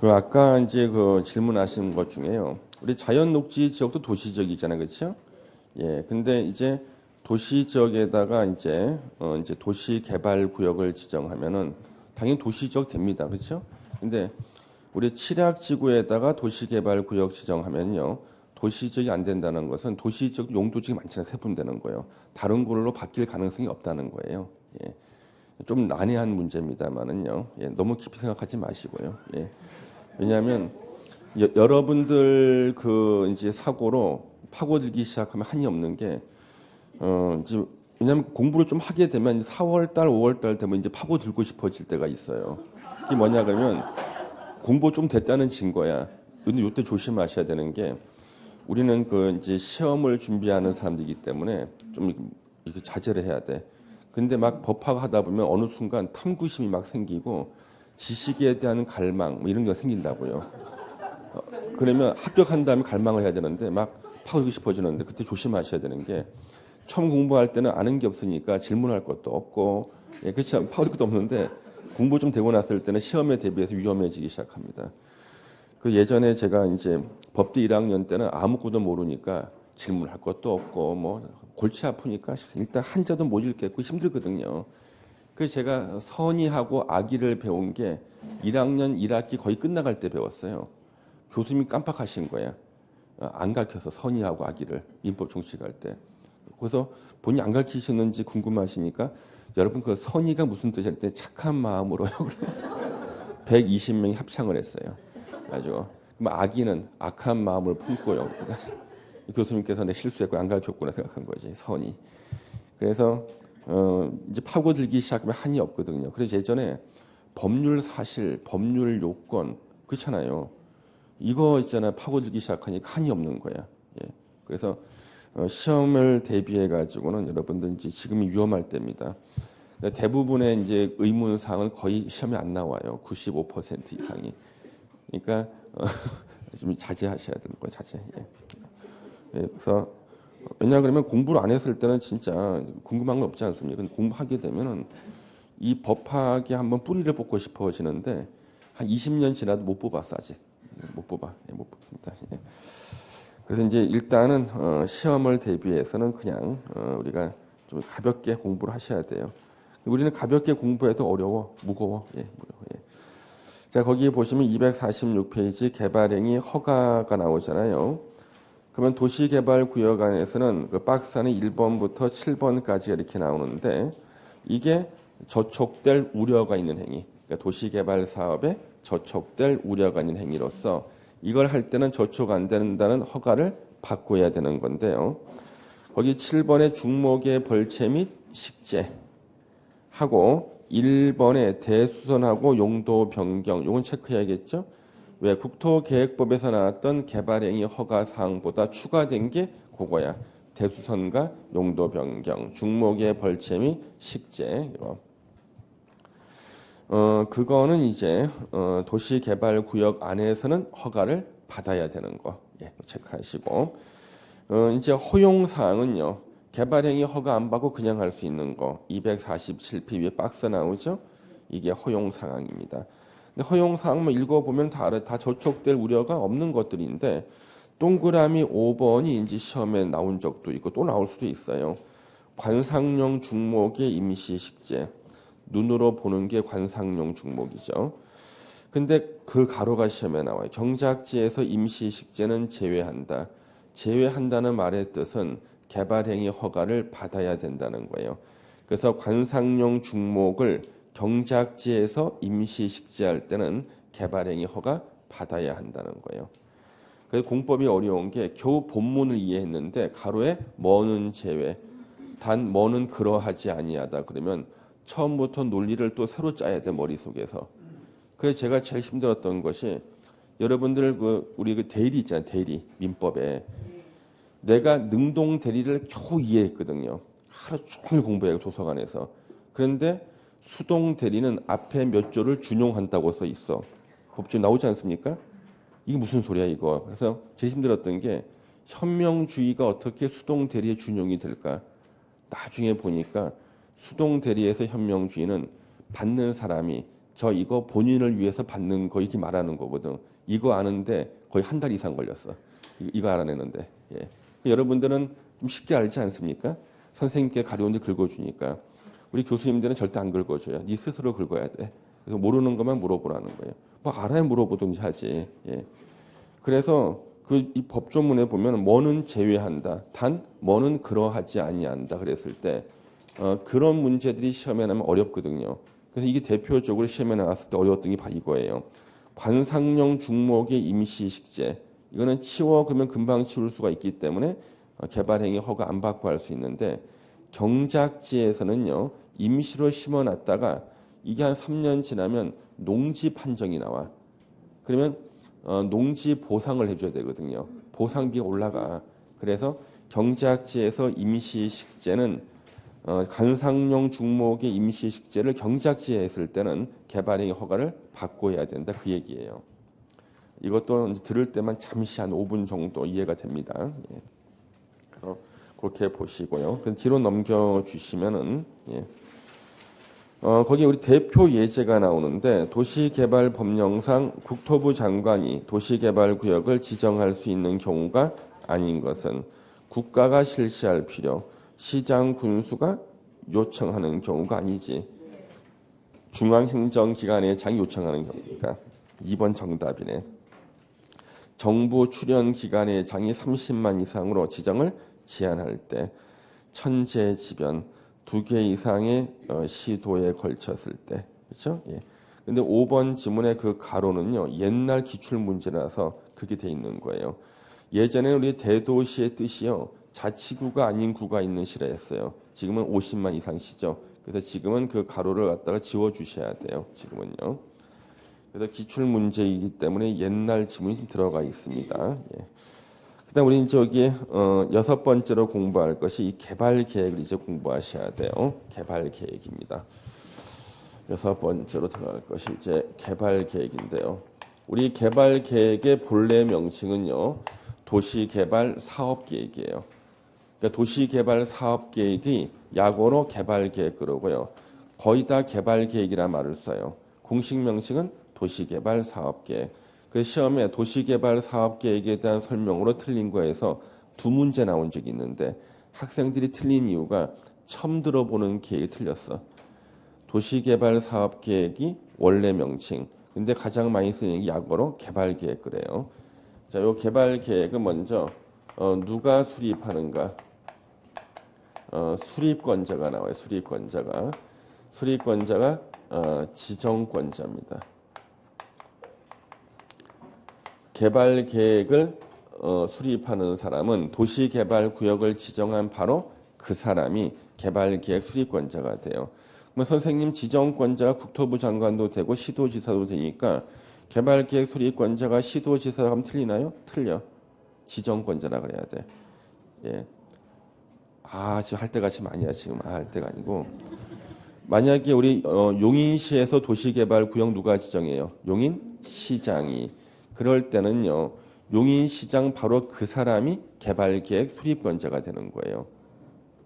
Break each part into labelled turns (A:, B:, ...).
A: 그 아까 이제 그 질문하신 것 중에요. 우리 자연 녹지 지역도 도시 지역이잖아요, 그렇죠? 예. 근데 이제 도시 지역에다가 이제 도시 개발 구역을 지정하면은 당연히 도시 지역 됩니다, 그렇죠? 근데 우리 칠약 지구에다가 도시 개발 구역 지정하면요, 도시 지역이 안 된다는 것은 도시 지역 용도 지역이 많잖아요, 세분되는 거예요. 다른 걸로 바뀔 가능성이 없다는 거예요. 예. 좀 난해한 문제입니다만은요. 예, 너무 깊이 생각하지 마시고요. 예. 왜냐하면 여러분들 그 이제 사고로 파고들기 시작하면 한이 없는 게 이제 왜냐하면 공부를 좀 하게 되면 4월 달, 5월 달 되면 이제 파고들고 싶어질 때가 있어요. 이게 뭐냐 그러면 공부 좀 됐다는 증거야. 근데 이때 조심하셔야 되는 게 우리는 그 이제 시험을 준비하는 사람들이기 때문에 좀 이렇게 자제를 해야 돼. 근데 막 법학하다 보면 어느 순간 탐구심이 막 생기고 지식에 대한 갈망 뭐 이런 게 생긴다고요. 그러면 합격한 다음에 갈망을 해야 되는데 막 파고들고 싶어지는데 그때 조심하셔야 되는 게 처음 공부할 때는 아는 게 없으니까 질문할 것도 없고 예, 그렇지 않 파고들 것도 없는데 공부 좀 되고 났을 때는 시험에 대비해서 위험해지기 시작합니다. 그 예전에 제가 이제 법대 1학년 때는 아무것도 모르니까 질문할 것도 없고 뭐 골치 아프니까 일단 한자도 못 읽겠고 힘들거든요. 그래서 제가 선의하고 악의를 배운 게 1학년 1학기 거의 끝나갈 때 배웠어요. 교수님이 깜빡하신 거야. 안 가르쳐서 선의하고 악의를 민법 총칙할 때. 그래서 본인이 안 가르치시는지 궁금하시니까 여러분 그 선의가 무슨 뜻이냐 때 착한 마음으로요. 120명이 합창을 했어요. 아주 그럼 악의는 악한 마음을 품고요. 교수님께서 내 실수했고 안 가르쳤구나 생각한 거지 선의. 그래서 이제 파고들기 시작하면 한이 없거든요. 그래서 예전에 법률 사실, 법률 요건 그렇잖아요. 이거 있잖아요. 파고들기 시작하니까 한이 없는 거야. 예. 그래서 시험을 대비해 가지고는 여러분들 이제 지금이 위험할 때입니다. 대부분의 이제 의문 사항은 거의 시험에 안 나와요. 95% 이상이. 그러니까 좀 자제하셔야 되는 거예요. 자제. 예. 예. 그래서 왜냐 그러면 공부를 안 했을 때는 진짜 궁금한 건 없지 않습니까? 근데 공부하게 되면은 이 법학에 한번 뿌리를 뽑고 싶어지는데 한 20년 지나도 못 뽑았어 아직. 못 뽑아. 예, 못 뽑습니다. 예. 그래서 이제 일단은 시험을 대비해서는 그냥 우리가 좀 가볍게 공부를 하셔야 돼요. 우리는 가볍게 공부해도 어려워, 무거워. 예, 무거워. 예. 자, 거기 보시면 246페이지 개발행위 허가가 나오잖아요. 그러면 도시개발구역 안에서는 그 박스 안에 1번부터 7번까지 이렇게 나오는데 이게 저촉될 우려가 있는 행위. 그러니까 도시개발 사업에 저촉될 우려가 있는 행위로서 이걸 할 때는 저촉 안 된다는 허가를 바꿔야 되는 건데요. 거기 7번의 중목의 벌채 및 식재 하고 1번의 대수선하고 용도 변경 요건 체크해야겠죠. 왜 국토계획법에서 나왔던 개발행위 허가 사항보다 추가된 게 그거야. 대수선과 용도 변경, 중목의 벌채 및 식재 이거. 그거는 이제 도시개발구역 안에서는 허가를 받아야 되는 거 예, 체크하시고 이제 허용사항은요. 개발행위 허가 안 받고 그냥 할 수 있는 거 247피 위에 박스 나오죠. 이게 허용사항입니다. 근데 허용사항만 읽어보면 다 저촉될 우려가 없는 것들인데 동그라미 5번이 이제 시험에 나온 적도 있고 또 나올 수도 있어요. 관상용 중목의 임시식재 눈으로 보는 게 관상용 중목이죠. 근데 그 가로가 시험에 나와요. 경작지에서 임시식재는 제외한다. 제외한다는 말의 뜻은 개발행위 허가를 받아야 된다는 거예요. 그래서 관상용 중목을 경작지에서 임시식재할 때는 개발행위 허가 받아야 한다는 거예요. 그래서 공법이 어려운 게 겨우 본문을 이해했는데 가로에 뭐는 제외, 단 뭐는 그러하지 아니하다 그러면 처음부터 논리를 또 새로 짜야 돼 머릿속에서. 그래서 제가 제일 힘들었던 것이 여러분들 우리 그 대리 있잖아요. 대리 민법에 내가 능동 대리를 겨우 이해했거든요. 하루 종일 공부해요 도서관에서. 그런데 수동 대리는 앞에 몇 조를 준용한다고 써 있어. 법조에 나오지 않습니까? 이게 무슨 소리야 이거. 그래서 제일 힘들었던 게 현명주의가 어떻게 수동 대리에 준용이 될까. 나중에 보니까 수동 대리에서 현명주의는 받는 사람이 저 이거 본인을 위해서 받는 거 이렇게 말하는 거거든. 이거 아는데 거의 한 달 이상 걸렸어. 이거 알아내는데. 예. 여러분들은 좀 쉽게 알지 않습니까? 선생님께 가려운데 긁어주니까. 우리 교수님들은 절대 안 긁어줘요. 네 스스로 긁어야 돼. 그래서 모르는 것만 물어보라는 거예요. 뭐 알아야 물어보든지 하지. 예. 그래서 그 이 법조문에 보면 뭐는 제외한다. 단 뭐는 그러하지 아니한다. 그랬을 때 그런 문제들이 시험에 나면 어렵거든요. 그래서 이게 대표적으로 시험에 나왔을 때 어려웠던 게 바로 이거예요. 관상용 중목의 임시식재. 이거는 치워 그러면 금방 치울 수가 있기 때문에 개발행위 허가 안 받고 할 수 있는데 경작지에서는요. 임시로 심어놨다가 이게 한 3년 지나면 농지 판정이 나와. 그러면 농지 보상을 해줘야 되거든요. 보상비가 올라가. 그래서 경작지에서 임시식재는 관상용 중목의 임시식재를 경작지에 했을 때는 개발행위 허가를 받고 해야 된다. 그 얘기예요. 이것도 들을 때만 잠시 한 5분 정도 이해가 됩니다. 예. 그래서 그렇게 보시고요. 그 뒤로 넘겨주시면은 예. 거기 우리 대표 예제가 나오는데 도시개발법령상 국토부 장관이 도시개발구역을 지정할 수 있는 경우가 아닌 것은 국가가 실시할 필요, 시장 군수가 요청하는 경우가 아니지. 중앙행정기관의 장이 요청하는 경우니까 2번 정답이네. 정부 출연기관의 장이 30만 이상으로 지정을 제한할 때 천재지변 2개 이상의 시도에 걸쳤을 때 그렇죠? 예. 근데 5번 지문의 그 가로는요. 옛날 기출 문제라서 그렇게 돼 있는 거예요. 예전에 우리 대도시의 뜻이요. 자치구가 아닌 구가 있는 시라 했어요. 지금은 50만 이상 시죠. 그래서 지금은 그 가로를 갖다가 지워 주셔야 돼요. 지금은요. 그래서 기출 문제이기 때문에 옛날 지문이 들어가 있습니다. 예. 그다음 우리 저기 6번째로 공부할 것이 이 개발 계획을 이제 공부하셔야 돼요. 개발 계획입니다. 6번째로 들어갈 것이 이제 개발 계획인데요. 우리 개발 계획의 본래 명칭은요. 도시개발 사업계획이에요. 그러니까 도시개발 사업계획이 약어로 개발 계획 그러고요. 거의 다 개발 계획이라 말을 써요. 공식 명칭은 도시개발 사업계획. 그 시험에 도시개발 사업계획에 대한 설명으로 틀린 거에서 2문제 나온 적이 있는데 학생들이 틀린 이유가 처음 들어보는 계획이 틀렸어. 도시개발 사업계획이 원래 명칭. 근데 가장 많이 쓰는 게 약어로 개발계획 그래요. 자, 요 개발계획은 먼저 누가 수립하는가? 수립권자가 나와요. 수립권자가 지정권자입니다. 개발 계획을 수립하는 사람은 도시개발구역을 지정한 바로 그 사람이 개발계획 수립권자가 돼요. 그러면 선생님 지정권자가 국토부 장관도 되고 시도지사도 되니까 개발계획 수립권자가 시도지사가 하면 틀리나요? 틀려. 지정권자라 그래야 돼. 예. 지금 할 때가 지금 아니야. 지금 할 때가 아니고. 만약에 우리 용인시에서 도시개발구역 누가 지정해요? 용인시장이. 그럴 때는요. 용인시장 바로 그 사람이 개발계획 수립권자가 되는 거예요.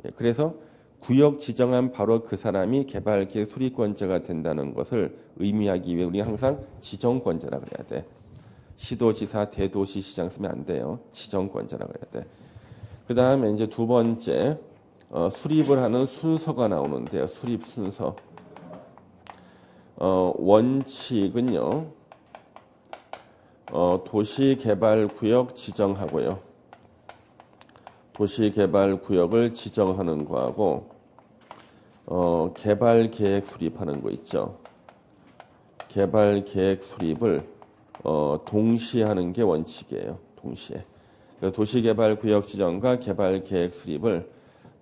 A: 예, 그래서 구역 지정한 바로 그 사람이 개발계획 수립권자가 된다는 것을 의미하기 위해 우리 항상 지정권자라 그래야 돼. 시도지사, 대도시시장 쓰면 안 돼요. 지정권자라 그래야 돼. 그 다음에 이제 2번째 수립을 하는 순서가 나오는데요. 수립 순서. 원칙은요. 도시개발구역 지정하고요. 도시개발구역을 지정하는 거하고 개발계획 수립하는 거 있죠. 개발계획 수립을 동시에 하는 게 원칙이에요. 동시에. 도시개발구역 지정과 개발계획 수립을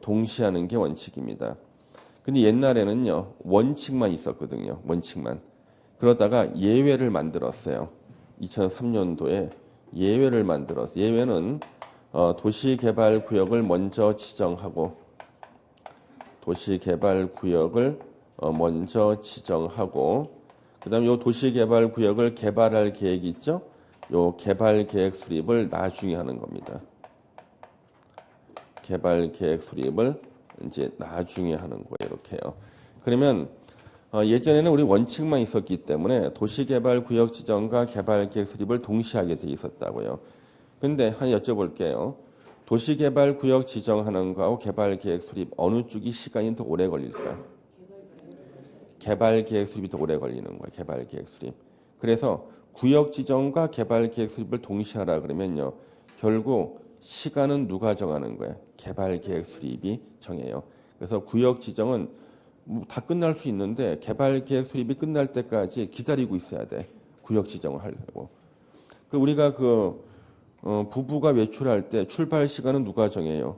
A: 동시에 하는 게 원칙입니다. 근데 옛날에는요. 원칙만 있었거든요. 원칙만. 그러다가 예외를 만들었어요. 2003년도에 예외를 만들었어요. 예외는 도시개발구역을 먼저 지정하고 그다음에 요 도시개발구역을 개발할 계획이 있죠. 요 개발계획 수립을 나중에 하는 겁니다. 개발계획 수립을 이제 나중에 하는 거예요. 이렇게요. 그러면 예전에는 우리 원칙만 있었기 때문에 도시개발구역 지정과 개발계획 수립을 동시에 하게 돼 있었다고요. 근데 한 여쭤볼게요. 도시개발구역 지정하는 거하고 개발계획 수립 어느 쪽이 시간이 더 오래 걸릴까? 개발계획 수립이 더 오래 걸리는 거예요. 개발계획 수립. 그래서 구역 지정과 개발계획 수립을 동시에 하라 그러면요. 결국 시간은 누가 정하는 거예요? 개발계획 수립이 정해요. 그래서 구역 지정은 다 끝날 수 있는데 개발계획 수립이 끝날 때까지 기다리고 있어야 돼. 구역 지정을 하려고. 우리가 부부가 외출할 때 출발 시간은 누가 정해요?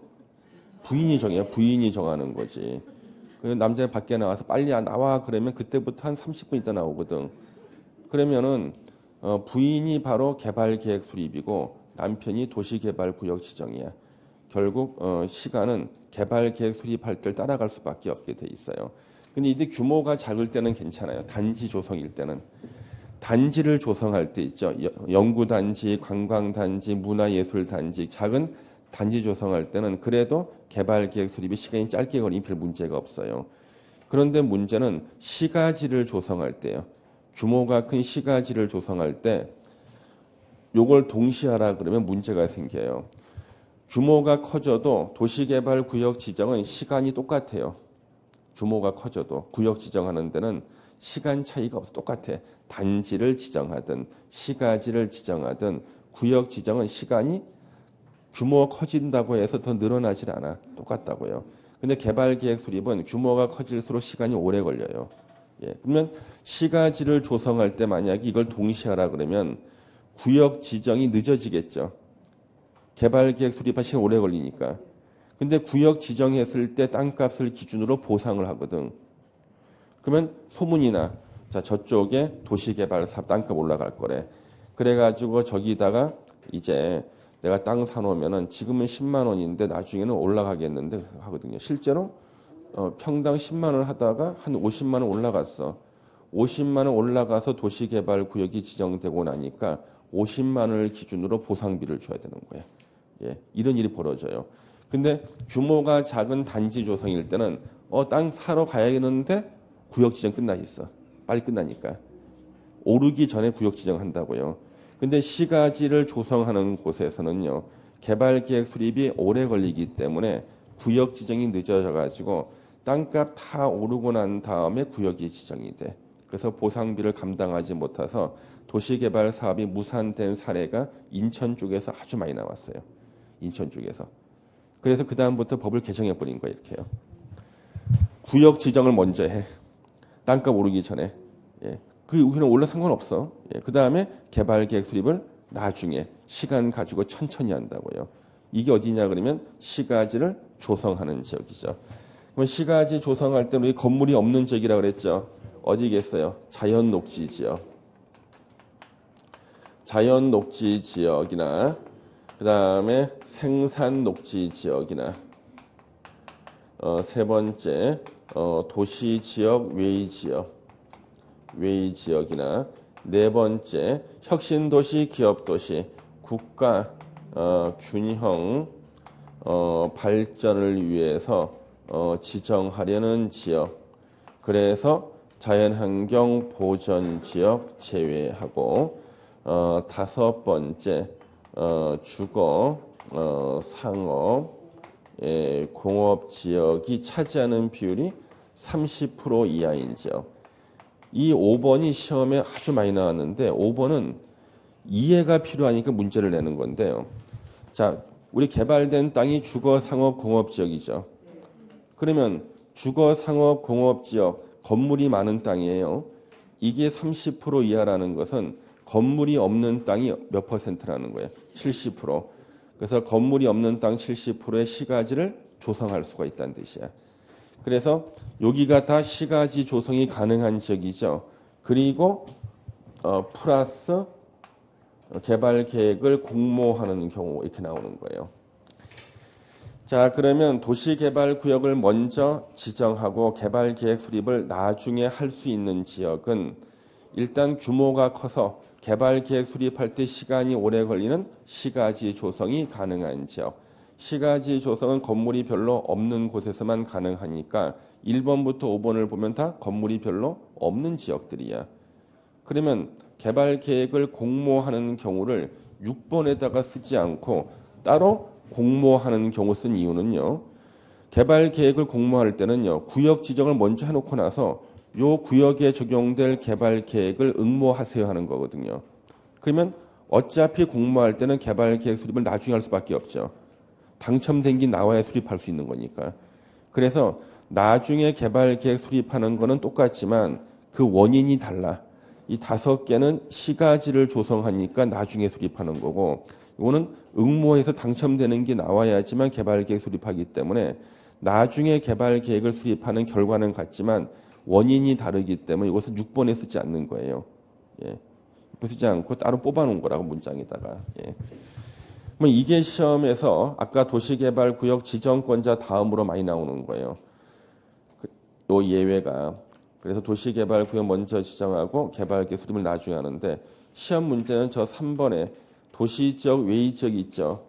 A: 부인이 정해요. 부인이 정하는 거지. 남자가 밖에 나와서 빨리 나와 그러면 그때부터 한 30분 있다 나오거든. 그러면은 부인이 바로 개발계획 수립이고 남편이 도시개발구역 지정이야. 결국 시간은 개발계획 수립할 때 따라갈 수밖에 없게 돼 있어요. 근데 이때 규모가 작을 때는 괜찮아요. 단지 조성일 때는. 단지를 조성할 때 있죠. 연구단지, 관광단지, 문화예술단지, 작은 단지 조성할 때는 그래도 개발계획 수립이 시간이 짧게 걸리면 별 문제가 없어요. 그런데 문제는 시가지를 조성할 때요. 규모가 큰 시가지를 조성할 때 요걸 동시에 하라 그러면 문제가 생겨요. 규모가 커져도 도시개발구역 지정은 시간이 똑같아요. 규모가 커져도 구역 지정하는 데는 시간 차이가 없어. 똑같아. 단지를 지정하든 시가지를 지정하든 구역 지정은 시간이 규모가 커진다고 해서 더 늘어나질 않아. 똑같다고요. 근데 개발계획 수립은 규모가 커질수록 시간이 오래 걸려요. 예. 그러면 시가지를 조성할 때 만약에 이걸 동시에 하라 그러면 구역 지정이 늦어지겠죠. 개발계획 수립할 시간 오래 걸리니까. 근데 구역 지정했을 때 땅값을 기준으로 보상을 하거든. 그러면 소문이나 자 저쪽에 도시개발 사업 땅값 올라갈 거래. 그래가지고 저기다가 이제 내가 땅 사놓으면은 지금은 10만 원인데 나중에는 올라가겠는데 하거든요. 실제로 평당 10만 원 하다가 한 50만 원 올라갔어. 50만 원 올라가서 도시개발구역이 지정되고 나니까 50만 원을 기준으로 보상비를 줘야 되는 거예요. 예, 이런 일이 벌어져요. 근데 규모가 작은 단지 조성일 때는 땅 사러 가야겠는데 구역 지정 끝나 있어. 빨리 끝나니까. 오르기 전에 구역 지정한다고요. 근데 시가지를 조성하는 곳에서는요. 개발계획 수립이 오래 걸리기 때문에 구역 지정이 늦어져 가지고 땅값 다 오르고 난 다음에 구역이 지정이 돼. 그래서 보상비를 감당하지 못해서 도시개발 사업이 무산된 사례가 인천 쪽에서 아주 많이 나왔어요. 인천 쪽에서. 그래서 그 다음부터 법을 개정해 버린 거예요. 이렇게요. 구역 지정을 먼저 해. 땅값 오르기 전에. 예. 그 우리는 올라 상관없어. 예. 그 다음에 개발계획 수립을 나중에 시간 가지고 천천히 한다고요. 이게 어디냐 그러면 시가지를 조성하는 지역이죠. 그럼 시가지 조성할 때 우리 건물이 없는 지역이라고 그랬죠. 어디겠어요? 자연 녹지 지역. 자연 녹지 지역이나 그 다음에 생산 녹지 지역이나 세 번째 도시 지역 외의 지역이나 네 번째 혁신도시 기업도시 국가 균형 발전을 위해서 지정하려는 지역. 그래서 자연환경 보전 지역 제외하고 다섯 번째 주거 상업 공업 지역이 차지하는 비율이 30% 이하인 지역. 이 5번이 시험에 아주 많이 나왔는데 5번은 이해가 필요하니까 문제를 내는 건데요. 자, 우리 개발된 땅이 주거 상업 공업 지역이죠. 그러면 주거 상업 공업 지역 건물이 많은 땅이에요. 이게 30% 이하라는 것은 건물이 없는 땅이 몇 퍼센트라는 거예요? 70%. 그래서 건물이 없는 땅 70%의 시가지를 조성할 수가 있다는 뜻이야. 그래서 여기가 다 시가지 조성이 가능한 지역이죠. 그리고 플러스 개발 계획을 공모하는 경우 이렇게 나오는 거예요. 자, 그러면 도시개발구역을 먼저 지정하고 개발계획 수립을 나중에 할 수 있는 지역은 일단 규모가 커서 개발계획 수립할 때 시간이 오래 걸리는 시가지 조성이 가능한 지역. 시가지 조성은 건물이 별로 없는 곳에서만 가능하니까 1번부터 5번을 보면 다 건물이 별로 없는 지역들이야. 그러면 개발 계획을 공모하는 경우를 6번에다가 쓰지 않고 따로 공모하는 경우 쓴 이유는요. 개발 계획을 공모할 때는요. 구역 지정을 먼저 해놓고 나서 요 구역에 적용될 개발 계획을 응모하세요 하는 거거든요. 그러면 어차피 공모할 때는 개발 계획 수립을 나중에 할 수밖에 없죠. 당첨된 게 나와야 수립할 수 있는 거니까. 그래서 나중에 개발 계획 수립하는 거는 똑같지만 그 원인이 달라. 이 5개는 시가지를 조성하니까 나중에 수립하는 거고, 이거는 응모해서 당첨되는 게 나와야지만 개발 계획 수립하기 때문에 나중에 개발 계획을 수립하는 결과는 같지만 원인이 다르기 때문에 이것은 6번에 쓰지 않는 거예요. 예. 쓰지 않고 따로 뽑아놓은 거라고 문장에다가. 예. 뭐 이게 시험에서 아까 도시개발구역 지정권자 다음으로 많이 나오는 거예요. 요 예외가. 그래서 도시개발구역 먼저 지정하고 개발계획 수립을 나중에 하는데 시험 문제는 저 3번에 도시적 외의적 있죠.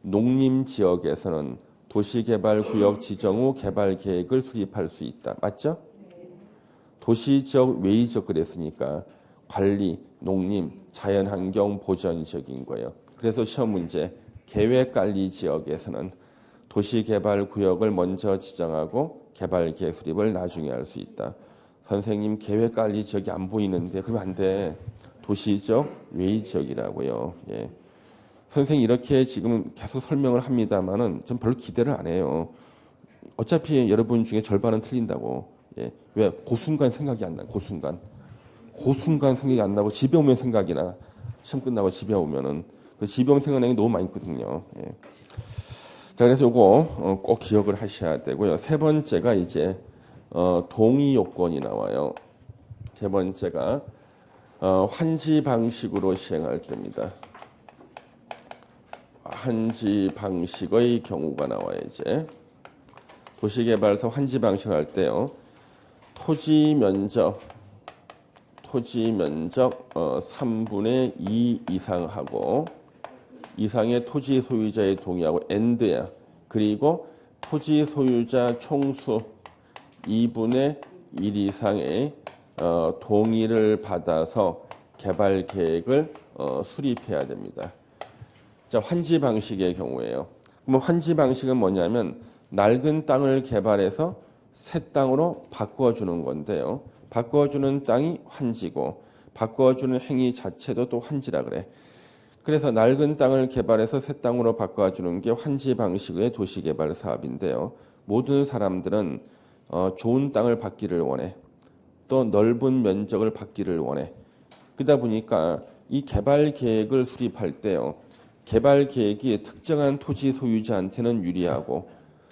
A: 농림지역에서는 도시개발구역 지정 후 개발계획을 수립할 수 있다. 맞죠? 도시적 외의적 그랬으니까 관리, 농림, 자연환경 보전적인 거예요. 그래서 시험 문제 계획관리 지역에서는 도시개발구역을 먼저 지정하고 개발계획 수립을 나중에 할 수 있다. 선생님 계획관리 지역이 안 보이는데 그러면 안 돼. 도시적 외의지역이라고요. 예. 선생님 이렇게 지금 계속 설명을 합니다만은 전 별로 기대를 안 해요. 어차피 여러분 중에 절반은 틀린다고. 예. 왜? 그 순간 생각이 안 나. 그 순간 생각이 안 나고 집에 오면 생각이 나. 시험 끝나고 집에 오면은 그 집에 오면 생각나는 게 너무 많이 있거든요. 예. 자, 그래서 요거 꼭 기억을 하셔야 되고요. 세 번째가 이제 동의 요건이 나와요. 세 번째가 환지 방식으로 시행할 때입니다. 환지 방식의 경우가 나와요. 이제 도시개발에서 환지 방식 할 때요. 토지 면적 3분의 2 이상하고 이상의 토지 소유자의 동의하고 AND야. 그리고 토지 소유자 총수 2분의 1 이상의 동의를 받아서 개발 계획을 수립해야 됩니다. 자, 환지 방식의 경우에요. 그럼 환지 방식은 뭐냐면 낡은 땅을 개발해서 새 땅으로 바꿔주는 건데요. 바꿔주는 땅이 환지고 바꿔주는 행위 자체도 또 환지라 그래. 그래서 낡은 땅을 개발해서 새 땅으로 바꿔주는 게 환지 방식의 도시개발 사업인데요. 모든 사람들은 좋은 땅을 받기를 원해. 또 넓은 면적을 받기를 원해. 그러다 보니까 이 개발 계획을 수립할 때요. 개발 계획이 특정한 토지 소유자한테는 유리하고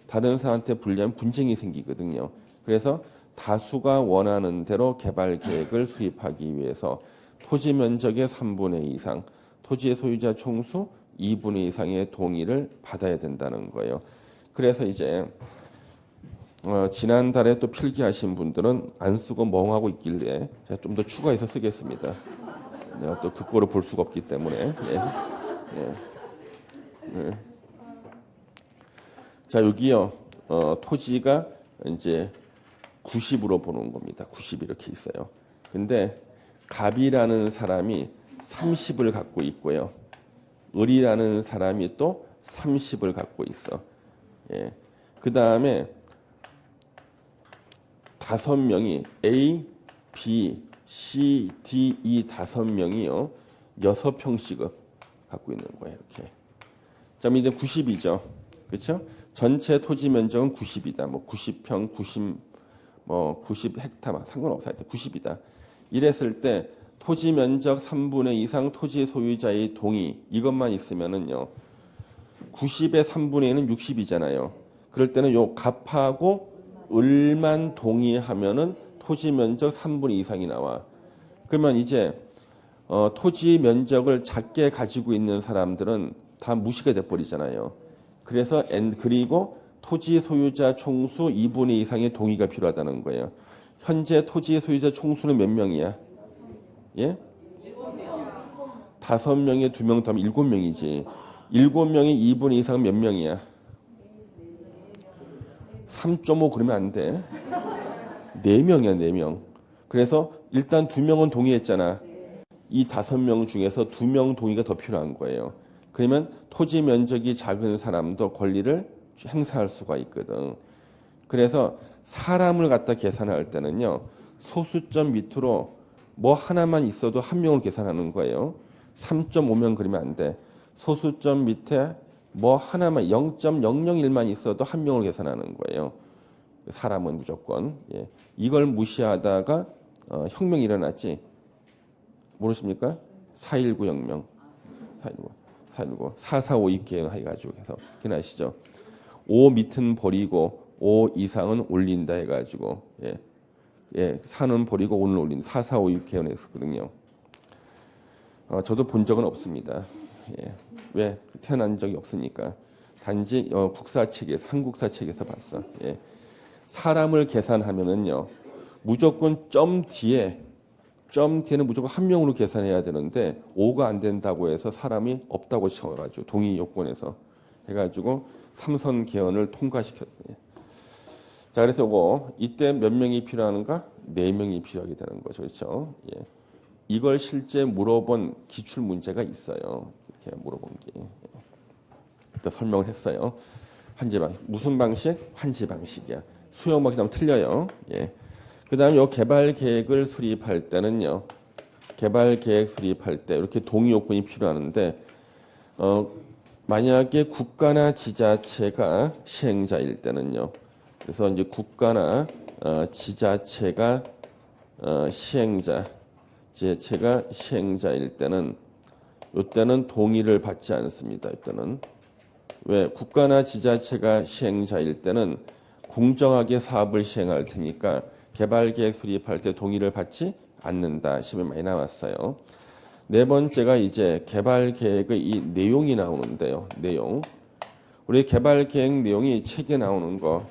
A: 다른 사람한테 불리한 분쟁이 생기거든요. 그래서 다수가 원하는 대로 개발 계획을 수립하기 위해서 토지 면적의 3분의 2 이상, 토지의 소유자 총수 2분의 2 이상의 동의를 받아야 된다는 거예요. 그래서 이제 지난달에 또 필기하신 분들은 안 쓰고 멍하고 있길래 제가 좀 더 추가해서 쓰겠습니다. 내가 또 그거를 볼 수가 없기 때문에. 예. 예. 예. 자, 여기요. 토지가 이제 90으로 보는 겁니다. 90 이렇게 있어요. 근데 갑이라는 사람이 30을 갖고 있고요. 을이라는 사람이 또 30을 갖고 있어. 예. 그 다음에 5명이 A, B, C, D, E 5명이요. 6평씩을 갖고 있는 거예요. 이렇게. 자, 이제 90이죠. 그렇죠? 전체 토지 면적은 90이다. 뭐 90평, 90헥타만 상관없어요. 90이다. 이랬을 때 토지 면적 3분의 2 이상 토지 소유자의 동의 이것만 있으면은요. 90의 3분의 1은 60이잖아요. 그럴 때는 요 갑하고 을만 동의하면은 토지 면적 3분의 2 이상이 나와. 그러면 이제 토지 면적을 작게 가지고 있는 사람들은 다 무시가 돼 버리잖아요. 그래서 그리고 토지 소유자 총수 2분의 2 이상의 동의가 필요하다는 거예요. 현재 토지 소유자 총수는 몇 명이야? 예? 5명에 2명 더하면 7명이지. 7명이 2분의 2 이상은 몇 명이야? 3.5 그러면 안 돼. 4명이야, 4명. 그래서 일단 2명은 동의했잖아. 이 5명 중에서 2명 동의가 더 필요한 거예요. 그러면 토지 면적이 작은 사람도 권리를 행사할 수가 있거든. 그래서 사람을 갖다 계산할 때는요. 소수점 밑으로 뭐 하나만 있어도 한 명을 계산하는 거예요. 3.5명 그러면 안 돼. 소수점 밑에 뭐 하나만 0.001만 있어도 한 명을 계산하는 거예요. 사람은 무조건. 예. 이걸 무시하다가 혁명이 일어났지. 모르십니까? 4.19 혁명. 4.19. 4.4.5 계획 해가지고 해서 기억나시죠? 5 밑은 버리고 5 이상은 올린다 해가지고 예. 예, 4는 버리고 5는 올린 4.4.5 계획했었거든요. 저도 본 적은 없습니다. 예. 왜? 태어난 적이 없으니까. 단지 국사책에서 한국사책에서 봤어. 예. 사람을 계산하면은요. 무조건 점 뒤에는 무조건 한 명으로 계산해야 되는데 5가 안 된다고 해서 사람이 없다고 쳐가지고 동의 요건에서 해가지고 삼선 개헌을 통과시켰어요. 자, 그래서 이때 몇 명이 필요한가? 4명이 필요하게 되는 거죠, 그렇죠? 예. 이걸 실제 물어본 기출 문제가 있어요. 이렇게 물어본 게. 일단 설명을 했어요. 환지 방식. 무슨 방식? 환지 방식이야. 수용 방식하면 틀려요. 예. 그다음에 요 개발 계획을 수립할 때는요. 개발 계획 수립할 때 이렇게 동의 요건이 필요한데 만약에 국가나 지자체가 시행자일 때는요. 그래서 이제 국가나 지자체가 지자체가 시행자일 때는 이때는 동의를 받지 않습니다. 이때는 왜 국가나 지자체가 시행자일 때는 공정하게 사업을 시행할 테니까 개발계획 수립할 때 동의를 받지 않는다. 시험에 많이 나왔어요. 네 번째가 이제 개발계획의 이 내용이 나오는데요. 내용. 우리 개발계획 내용이 책에 나오는 거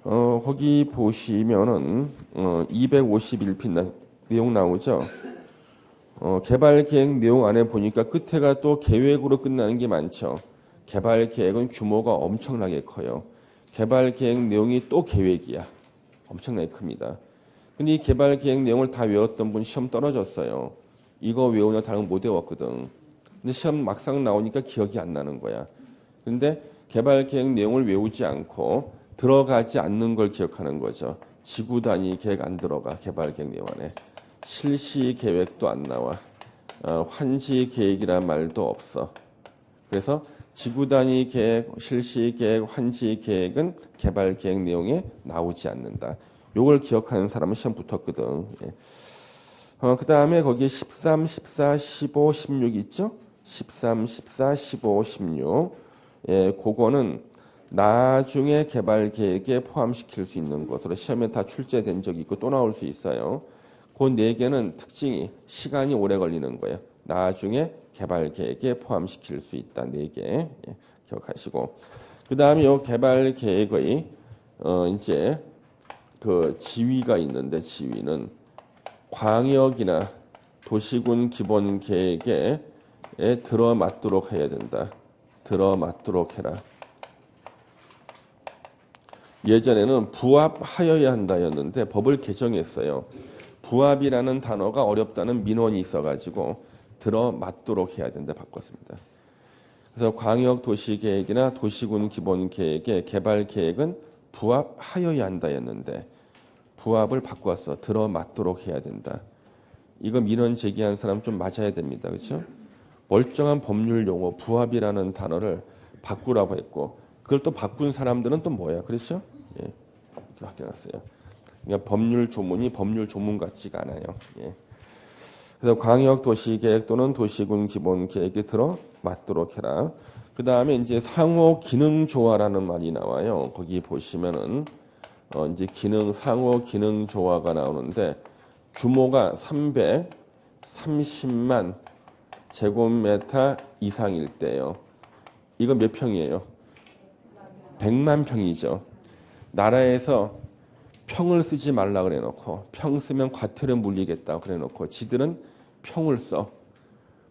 A: 거기 보시면은 251편 내용 나오죠. 개발계획 내용 안에 보니까 끝에가 또 계획으로 끝나는 게 많죠. 개발계획은 규모가 엄청나게 커요. 개발계획 내용이 또 계획이야. 엄청나게 큽니다. 근데 이 개발계획 내용을 다 외웠던 분 시험 떨어졌어요. 이거 외우냐 다른 거 못 외웠거든. 근데 시험 막상 나오니까 기억이 안 나는 거야. 근데 개발계획 내용을 외우지 않고 들어가지 않는 걸 기억하는 거죠. 지구 단위 계획 안 들어가. 개발계획 내용 안에. 실시 계획도 안 나와. 환지 계획이란 말도 없어. 그래서 지구 단위 계획, 실시 계획, 환지 계획은 개발 계획 내용에 나오지 않는다. 요걸 기억하는 사람은 시험 붙었거든. 예. 그 다음에 거기에 13, 14, 15, 16 있죠? 13, 14, 15, 16. 예, 그거는 나중에 개발 계획에 포함시킬 수 있는 것으로 시험에 다 출제된 적이 있고 또 나올 수 있어요. 그 4개는 특징이 시간이 오래 걸리는 거예요. 나중에 개발 계획에 포함시킬 수 있다. 4개. 예, 기억하시고. 그다음에 요 개발 계획의 이제 그 지위가 있는데 지위는 광역이나 도시군 기본 계획에 들어맞도록 해야 된다. 들어맞도록 해라. 예전에는 부합하여야 한다였는데 법을 개정했어요. 부합이라는 단어가 어렵다는 민원이 있어가지고 들어맞도록 해야 된다 바꿨습니다. 그래서 광역도시계획이나 도시군 기본계획의 개발계획은 부합하여야 한다였는데 부합을 바꿨어. 들어맞도록 해야 된다. 이거 민원 제기한 사람 좀 맞아야 됩니다. 그렇죠? 멀쩡한 법률 용어 부합이라는 단어를 바꾸라고 했고 그걸 또 바꾼 사람들은 또 뭐야? 그렇죠? 예, 이렇게 바뀌어놨어요. 그러니까 법률 조문이 법률 조문 같지가 않아요. 예. 그래서 광역도시계획 또는 도시군 기본계획에 들어맞도록 해라. 그 다음에 이제 상호 기능 조화라는 말이 나와요. 거기 보시면은 이제 상호 기능 조화가 나오는데 규모가 330만 제곱미터 이상일 때요. 이거 몇 평이에요? 100만 평이죠. 나라에서 평을 쓰지 말라 그래 놓고 평 쓰면 과태료 물리겠다 그래 놓고 지들은 평을 써.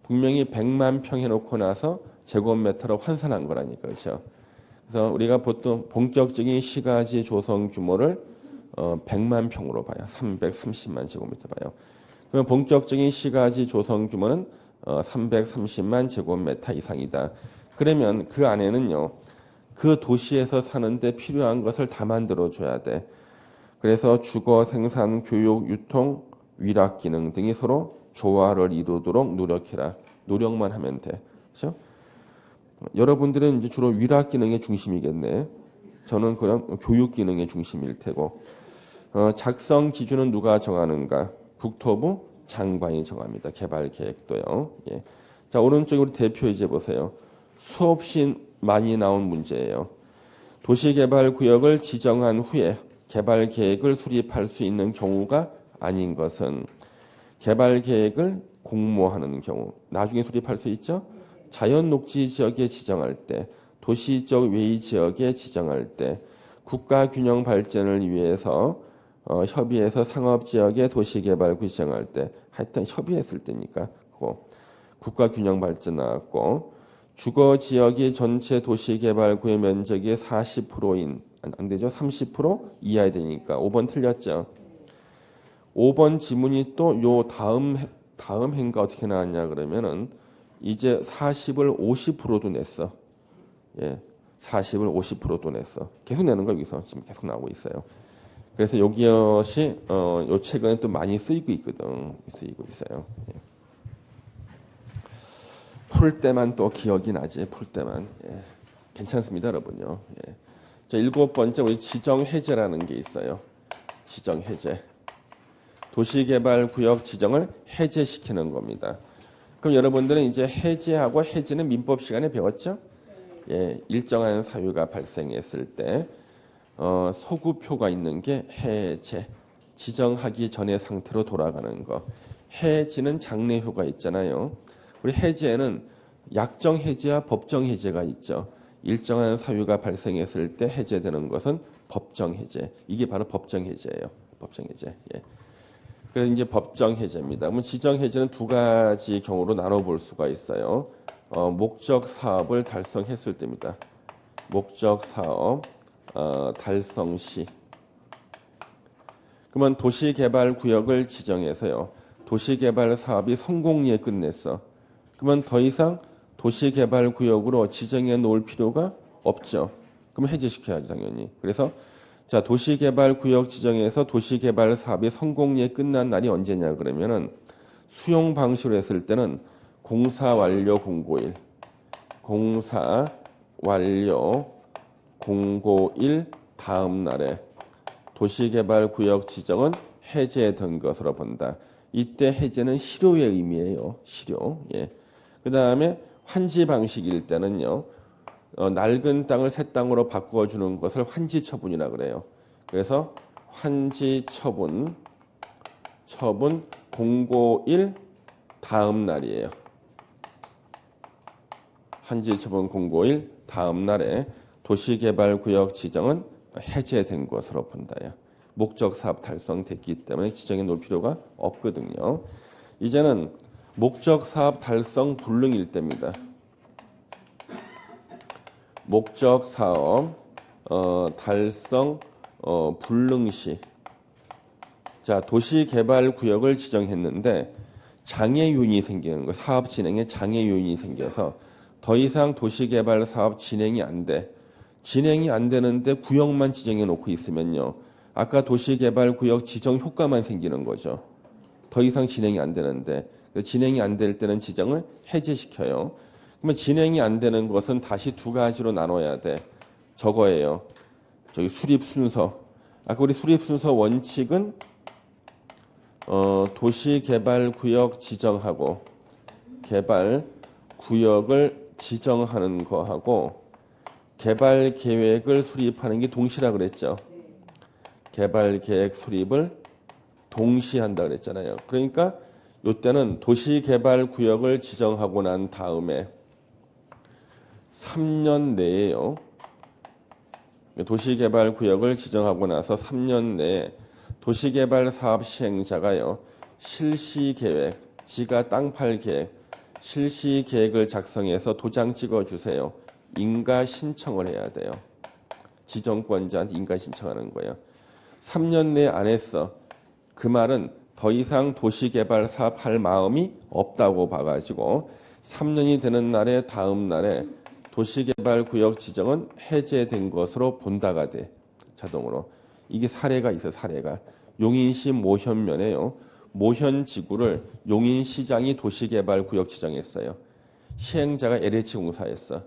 A: 분명히 100만 평 해놓고 나서 제곱미터로 환산한 거라니까. 그렇죠? 그래서 우리가 보통 본격적인 시가지 조성 규모를 100만 평으로 봐요. 330만 제곱미터 봐요. 그러면 본격적인 시가지 조성 규모는 330만 제곱미터 이상이다. 그러면 그 안에는요, 그 도시에서 사는데 필요한 것을 다 만들어줘야 돼. 그래서 주거, 생산, 교육, 유통, 위락 기능 등이 서로 조화를 이루도록 노력해라. 노력만 하면 돼. 그렇죠? 여러분들은 이제 주로 위락 기능의 중심이겠네. 저는 그냥 교육 기능의 중심일 테고. 작성 기준은 누가 정하는가? 국토부 장관이 정합니다. 개발 계획도요. 예. 자, 오른쪽으로 대표 이제 보세요. 수없이 많이 나온 문제예요. 도시개발구역을 지정한 후에 개발 계획을 수립할 수 있는 경우가 아닌 것은 개발 계획을 공모하는 경우, 나중에 수립할 수 있죠. 자연 녹지 지역에 지정할 때, 도시적 외의 지역에 지정할 때, 국가 균형 발전을 위해서 협의해서 상업 지역의 도시개발구 지정할 때, 하여튼 협의했을 때니까 그거 국가 균형 발전 나왔고, 주거 지역이 전체 도시개발구의 면적의 40%인 안 되죠. 30% 이하야 되니까 5번 틀렸죠. 5번 지문이 또 요 다음 행가 어떻게 나왔냐 그러면은 이제 40을 50%도 냈어. 예. 40을 50%도 냈어. 계속 내는 거 여기서 지금 계속 나오고 있어요. 그래서 여기엇이 요 최근에 또 많이 쓰이고 있거든. 쓰이고 있어요. 예. 풀 때만 또 기억이 나지. 풀 때만. 예. 괜찮습니다, 여러분요. 예. 자, 7번째 우리 지정 해제라는 게 있어요. 지정 해제. 도시개발구역 지정을 해제시키는 겁니다. 그럼 여러분들은 이제 해제하고 해지는 민법 시간에 배웠죠? 예, 일정한 사유가 발생했을 때 소구표가 있는 게 해제. 지정하기 전의 상태로 돌아가는 거. 해지는 장래효가 있잖아요. 우리 해제에는 약정 해제와 법정 해제가 있죠. 일정한 사유가 발생했을 때 해제되는 것은 법정 해제. 이게 바로 법정 해제예요. 법정 해제. 예. 그래서 이제 법정 해제입니다. 그럼 지정 해제는 두 가지 경우로 나눠볼 수가 있어요. 목적 사업을 달성했을 때입니다. 목적 사업 달성 시. 그러면 도시개발 구역을 지정해서요. 도시개발 사업이 성공리에 끝냈어. 그러면 더 이상 도시개발 구역으로 지정해 놓을 필요가 없죠. 그럼 해제시켜야죠, 당연히. 그래서 자, 도시개발구역 지정에서 도시개발 사업이 성공리에 끝난 날이 언제냐 그러면은 수용 방식으로 했을 때는 공사 완료 공고일, 공사 완료 공고일 다음 날에 도시개발구역 지정은 해제된 것으로 본다. 이때 해제는 실효의 의미예요. 실효. 예. 그 다음에 환지 방식일 때는요. 낡은 땅을 새 땅으로 바꿔주는 것을 환지처분이라 그래요. 그래서 환지처분 공고일 다음 날이에요. 환지처분 공고일 다음 날에 도시개발구역 지정은 해제된 것으로 본다요. 목적 사업 달성됐기 때문에 지정해 놓을 필요가 없거든요. 이제는 목적 사업 달성 불능일 때입니다. 목적 사업 달성 불능시. 자, 도시개발구역을 지정했는데 장애 요인이 생기는 거. 사업 진행에 장애 요인이 생겨서 더 이상 도시개발 사업 진행이 안 돼. 진행이 안 되는데 구역만 지정해 놓고 있으면요. 아까 도시개발구역 지정 효과만 생기는 거죠. 더 이상 진행이 안 되는데 진행이 안 될 때는 지정을 해제시켜요. 그러면 진행이 안 되는 것은 다시 두 가지로 나눠야 돼. 저거예요. 저기 수립 순서. 아까 우리 수립 순서 원칙은 도시개발구역 지정하고 개발 구역을 지정하는 거하고 개발 계획을 수립하는 게 동시라 그랬죠. 개발 계획 수립을 동시에 한다 그랬잖아요. 그러니까 이때는 도시개발구역을 지정하고 난 다음에 3년 내에요. 도시개발구역을 지정하고 나서 3년 내에 도시개발 사업 시행자가요. 실시계획, 지가 땅 팔 계획, 실시계획을 작성해서 도장 찍어주세요. 인가 신청을 해야 돼요. 지정권자한테 인가 신청하는 거예요. 3년 내에 안 했어. 그 말은 더 이상 도시개발 사업할 마음이 없다고 봐가지고 3년이 되는 날에 다음 날에 도시개발구역 지정은 해제된 것으로 본다가 돼. 자동으로. 이게 사례가 있어. 사례가. 용인시 모현면에요. 모현지구를 용인시장이 도시개발구역 지정했어요. 시행자가 LH공사였어.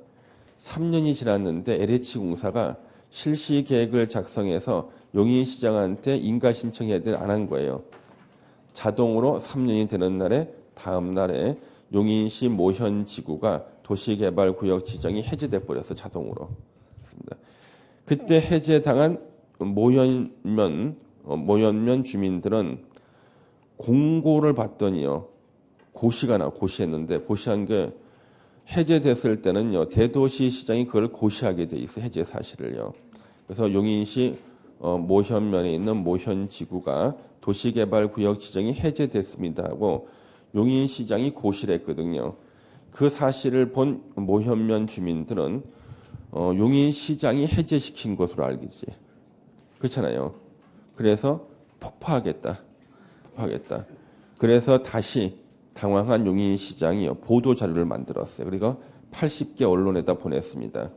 A: 3년이 지났는데 LH공사가 실시계획을 작성해서 용인시장한테 인가 신청해야 될 안 한 거예요. 자동으로 3년이 되는 날에 다음 날에 용인시 모현지구가 도시개발구역 지정이 해제돼 버렸어. 자동으로. 그때 해제당한 모현면 주민들은 공고를 봤더니요. 고시했는데 고시한 게 해제됐을 때는요. 대도시 시장이 그걸 고시하게 돼 있어. 해제 사실을요. 그래서 용인시 모현면에 있는 모현지구가 도시개발구역 지정이 해제됐습니다 하고 용인시장이 고시를 했거든요. 그 사실을 본 모현면 주민들은 용인시장이 해제시킨 것으로 알겠지. 그렇잖아요. 그래서 폭파하겠다. 그래서 다시 당황한 용인시장이 보도 자료를 만들었어요. 그리고 80개 언론에다 보냈습니다.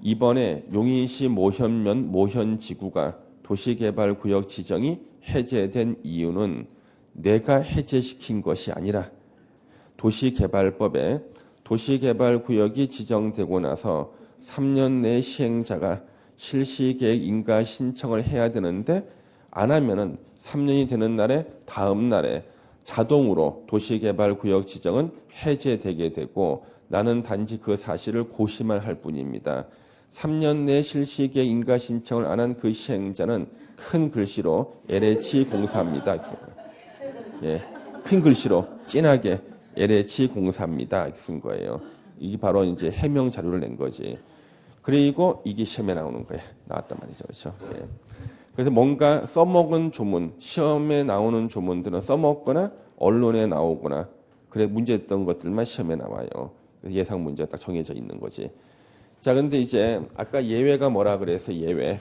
A: 이번에 용인시 모현면 모현지구가 도시개발구역 지정이 해제된 이유는 내가 해제시킨 것이 아니라 도시개발법에 도시개발구역이 지정되고 나서 3년 내 시행자가 실시계획 인가 신청을 해야 되는데 안 하면은 3년이 되는 날에 다음 날에 자동으로 도시개발구역 지정은 해제되게 되고 나는 단지 그 사실을 고시만 할 뿐입니다. 3년 내 실시계획 인가 신청을 안 한 그 시행자는 큰 글씨로 LH공사입니다. 예, 큰 글씨로 진하게 LH공사입니다. 쓴 거예요. 이게 바로 이제 해명 자료를 낸 거지. 그리고 이게 시험에 나오는 거예요. 나왔단 말이죠. 그렇죠? 예. 그래서 뭔가 써먹은 조문, 시험에 나오는 조문들은 써먹거나 언론에 나오거나 그래 문제였던 것들만 시험에 나와요. 예상 문제가 딱 정해져 있는 거지. 자, 근데 이제 아까 예외가 뭐라 그래서 예외.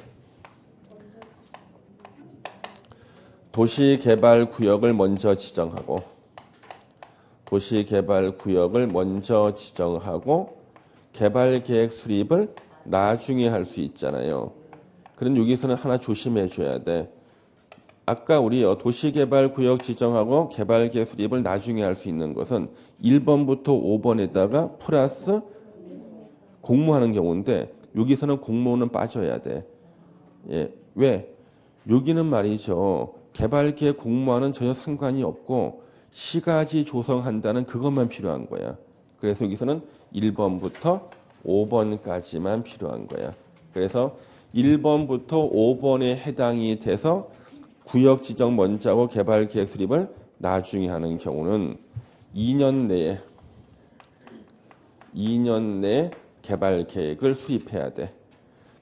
A: 도시개발구역을 먼저 지정하고 개발계획 수립을 나중에 할 수 있잖아요. 그럼 여기서는 하나 조심해 줘야 돼. 아까 우리 도시개발구역 지정하고 개발계획 수립을 나중에 할 수 있는 것은 1번부터 5번에다가 플러스 공모하는 경우인데 여기서는 공모는 빠져야 돼. 예, 왜? 여기는 말이죠. 개발계획 공모와는 전혀 상관이 없고 시가지 조성한다는 그것만 필요한 거야. 그래서 여기서는 1번부터 5번까지만 필요한 거야. 그래서 1번부터 5번에 해당이 돼서 구역 지정 먼저 하고 개발계획 수립을 나중에 하는 경우는 2년 내에 개발계획을 수립해야 돼.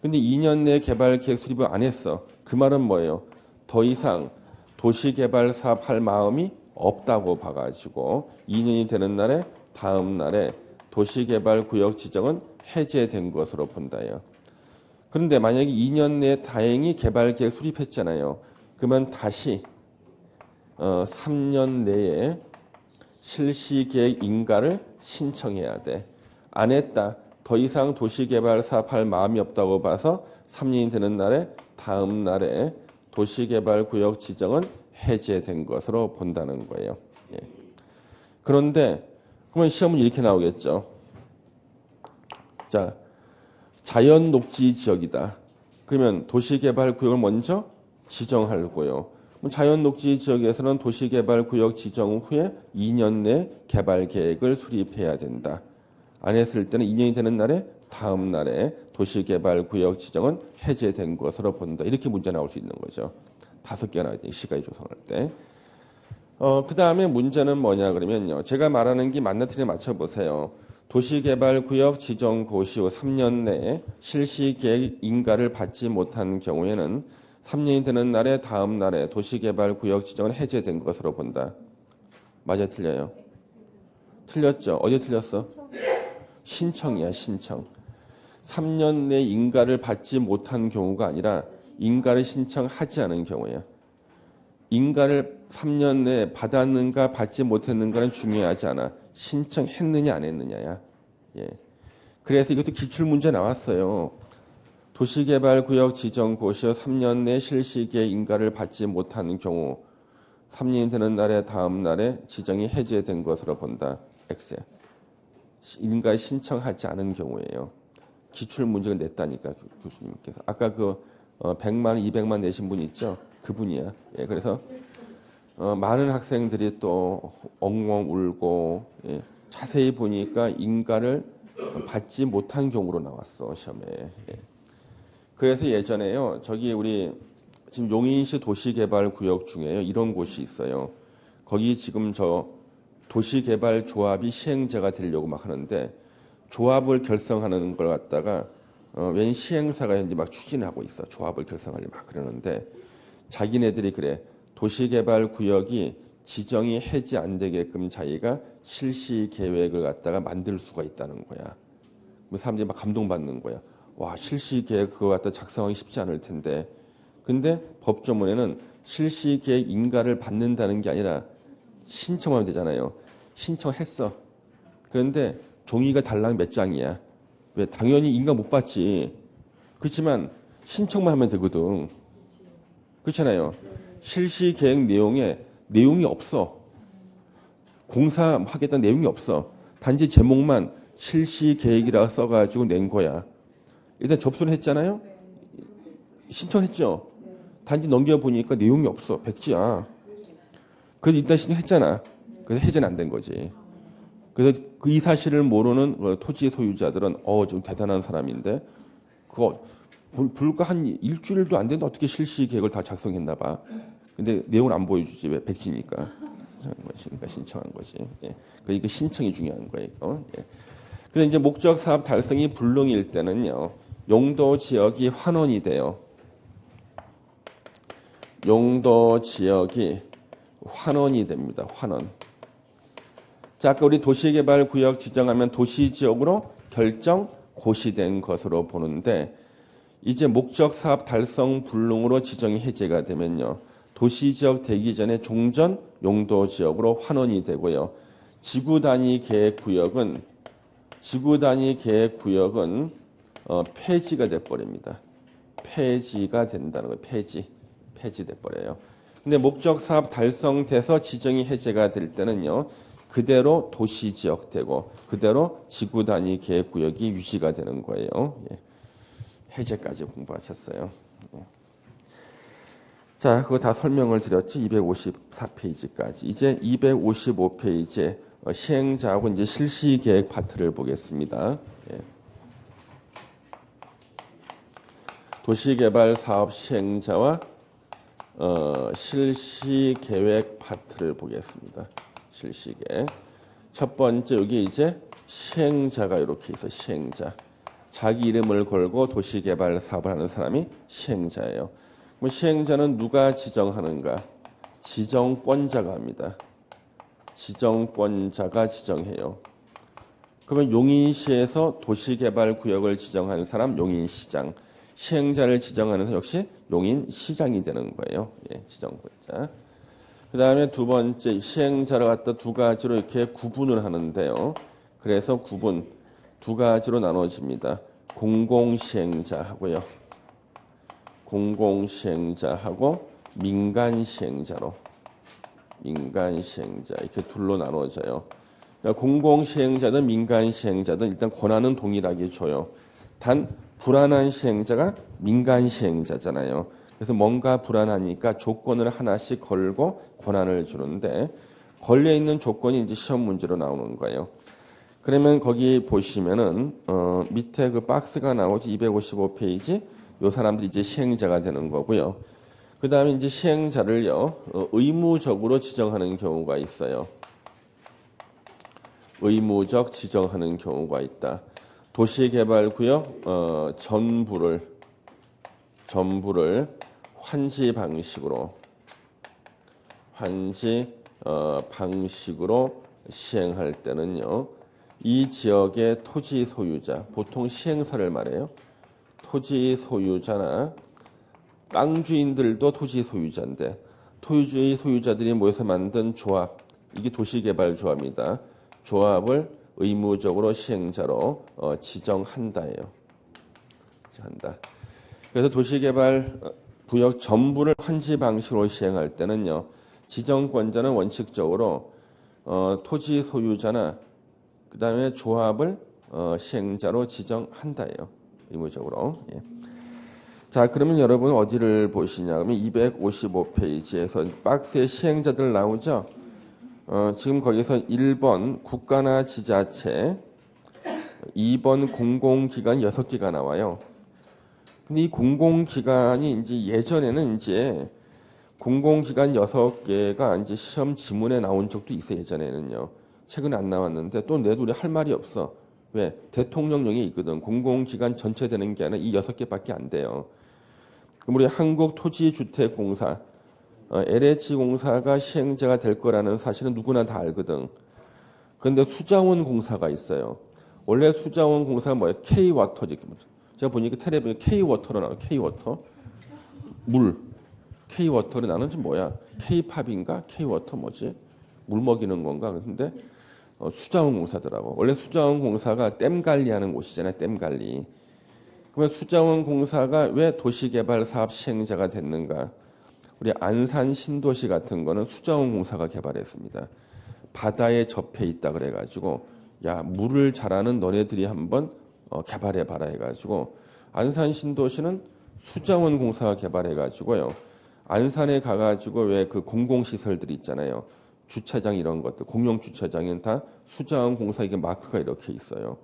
A: 근데 2년 내에 개발계획 수립을 안 했어. 그 말은 뭐예요? 더 이상 도시개발 사업할 마음이 없다고 봐가지고 2년이 되는 날에 다음 날에 도시개발구역 지정은 해제된 것으로 본다요. 그런데 만약에 2년 내에 다행히 개발계획 수립했잖아요. 그러면 다시 3년 내에 실시계획 인가를 신청해야 돼. 안 했다. 더 이상 도시개발 사업할 마음이 없다고 봐서 3년이 되는 날에 다음 날에 도시개발구역 지정은 해제된 것으로 본다는 거예요. 예. 그런데 그러면 시험은 이렇게 나오겠죠. 자, 자연녹지 지역이다. 그러면 도시개발구역을 먼저 지정하고요. 자연녹지 지역에서는 도시개발구역 지정 후에 2년 내 개발계획을 수립해야 된다. 안 했을 때는 2년이 되는 날에 다음 날에 도시개발구역 지정은 해제된 것으로 본다. 이렇게 문제 나올 수 있는 거죠. 5개가 나와야 돼. 시가지 조성할 때. 그 다음에 문제는 뭐냐 그러면요. 제가 말하는 게 맞나 틀리나 맞춰보세요. 도시개발구역 지정 고시 후 3년 내에 실시계획 인가를 받지 못한 경우에는 3년이 되는 날에 다음 날에 도시개발구역 지정은 해제된 것으로 본다. 맞아 틀려요? 틀렸죠. 어디 틀렸어? 신청이야 신청. 3년 내 인가를 받지 못한 경우가 아니라 인가를 신청하지 않은 경우예요. 인가를 3년 내에 받았는가 받지 못했는가는 중요하지 않아. 신청했느냐 안 했느냐야. 예. 그래서 이것도 기출문제 나왔어요. 도시개발구역 지정 고시어 3년 내 실시기에 인가를 받지 못하는 경우 3년이 되는 날에 다음 날에 지정이 해제된 것으로 본다. X에. 인가 신청하지 않은 경우예요. 기출문제를 냈다니까 교수님께서. 아까 그 100만, 200만 내신 분 있죠? 그분이야. 예, 그래서 많은 학생들이 또 엉엉 울고 예, 자세히 보니까 인가를 받지 못한 경우로 나왔어 시험에. 예. 그래서 예전에요. 저기 우리 지금 용인시 도시개발구역 중에요. 이런 곳이 있어요. 거기 지금 저 도시개발조합이 시행자가 되려고 막 하는데 조합을 결성하는 걸 갖다가 웬 시행사가 현재 막 추진하고 있어. 조합을 결성하려고 막 그러는데 자기네들이 그래. 도시개발구역이 지정이 해지 안 되게끔 자기가 실시 계획을 갖다가 만들 수가 있다는 거야. 사람들이 막 감동받는 거야. 와, 실시 계획 그거 갖다 작성하기 쉽지 않을 텐데. 근데 법조문에는 실시 계획 인가를 받는다는 게 아니라 신청하면 되잖아요. 신청했어. 그런데 종이가 달랑 몇 장이야. 왜? 당연히 인가 못 받지. 그렇지만 신청만 하면 되거든. 그렇잖아요. 실시 계획 내용에 내용이 없어. 공사하겠다는 내용이 없어. 단지 제목만 실시 계획이라 써가지고 낸 거야. 일단 접수를 했잖아요. 신청했죠. 단지 넘겨보니까 내용이 없어. 백지야. 그래도 일단 신청했잖아. 그래서 해제는 안 된 거지. 그래서 그 이 사실을 모르는 토지 소유자들은 좀 대단한 사람인데 그거 불과 한 일주일도 안 됐는데 어떻게 실시 계획을 다 작성했나 봐. 근데 내용을 안 보여주지. 왜? 백지니까. 그러니까 신청한 거지. 예. 그러니까 신청이 중요한 거예요. 예. 그래서 이제 목적 사업 달성이 불능일 때는요. 용도 지역이 환원이 돼요. 용도 지역이 환원이 됩니다. 환원. 자, 아까 우리 도시개발구역 지정하면 도시지역으로 결정 고시된 것으로 보는데 이제 목적 사업 달성 불능으로 지정이 해제가 되면요. 도시지역 되기 전에 종전 용도지역으로 환원이 되고요. 지구 단위 계획구역은 폐지가 돼버립니다. 폐지가 된다는 거예요. 폐지돼버려요. 근데 목적 사업 달성돼서 지정이 해제가 될 때는요. 그대로 도시지역 되고 그대로 지구 단위 계획구역이 유지가 되는 거예요. 예. 해제까지 공부하셨어요. 예. 자, 그거 다 설명을 드렸죠. 254페이지까지. 이제 255페이지에 시행자하고 이제 실시 계획 파트를 보겠습니다. 예. 도시개발 사업 시행자와 실시 계획 파트를 보겠습니다. 실시 계획. 첫 번째 여기 이제 시행자가 이렇게 있어. 시행자. 자기 이름을 걸고 도시개발 사업을 하는 사람이 시행자예요. 그럼 시행자는 누가 지정하는가? 지정권자가 합니다. 지정권자가 지정해요. 그러면 용인시에서 도시개발구역을 지정한 사람 용인시장, 시행자를 지정하는 사람 역시 용인시장이 되는 거예요. 예, 지정권자. 그 다음에 두 번째 시행자를 갖다 두 가지로 이렇게 구분을 하는데요. 그래서 구분 두 가지로 나눠집니다. 공공시행자하고요. 공공시행자하고 민간시행자로. 민간시행자 이렇게 둘로 나눠져요. 그러니까 공공시행자든 민간시행자든 일단 권한은 동일하게 줘요. 단 불안한 시행자가 민간시행자잖아요. 그래서 뭔가 불안하니까 조건을 하나씩 걸고 권한을 주는데 걸려있는 조건이 이제 시험 문제로 나오는 거예요. 그러면 거기 보시면은 밑에 그 박스가 나오지 255페이지 요 사람들이 이제 시행자가 되는 거고요. 그 다음에 이제 시행자를요 의무적으로 지정하는 경우가 있어요. 의무적 지정하는 경우가 있다. 도시개발구역 전부를 환지 방식으로 시행할 때는요. 이 지역의 토지 소유자, 보통 시행사를 말해요. 토지 소유자나 땅 주인들도 토지 소유자인데 토지 소유자들이 모여서 만든 조합, 이게 도시개발조합입니다. 조합을 의무적으로 시행자로 지정한다예요. 한다. 그래서 도시개발 구역 전부를 환지 방식으로 시행할 때는요, 지정권자는 원칙적으로 토지 소유자나 그 다음에 조합을 시행자로 지정한다예요. 의무적으로. 예. 자, 그러면 여러분 어디를 보시냐? 그러면 255페이지에서 박스에 시행자들 나오죠? 지금 거기서 1번 국가나 지자체, 2번 공공기관 6개가 나와요. 근데 이 공공기관이 이제 예전에는 이제 공공기관 6개가 이제 시험 지문에 나온 적도 있어요. 예전에는요. 최근에 안 나왔는데 또 내도 우리 할 말이 없어. 왜? 대통령령이 있거든. 공공기관 전체 되는 게 아니라 이 6개밖에 안 돼요. 그럼 우리 한국토지주택공사, LH공사가 시행자가 될 거라는 사실은 누구나 다 알거든. 그런데 수자원공사가 있어요. 원래 수자원공사가 뭐예요? K워터지. 제가 보니까 텔레비전 K워터로 나와요. K워터. 물. K워터를 나는 좀 뭐야? K팝인가? K워터 뭐지? 물 먹이는 건가? 근데 수자원공사더라고. 원래 수자원공사가 댐 관리하는 곳이잖아요. 댐 관리. 그러면 수자원공사가 왜 도시개발 사업 시행자가 됐는가? 우리 안산 신도시 같은 거는 수자원공사가 개발했습니다. 바다에 접해 있다 그래가지고 야 물을 잘하는 너네들이 한번 개발해봐라 해가지고 안산 신도시는 수자원공사가 개발해가지고요. 안산에 가가지고 왜 그 공공시설들 있잖아요. 주차장 이런 것들 공용 주차장엔 다 수자원공사 이게 마크가 이렇게 있어요.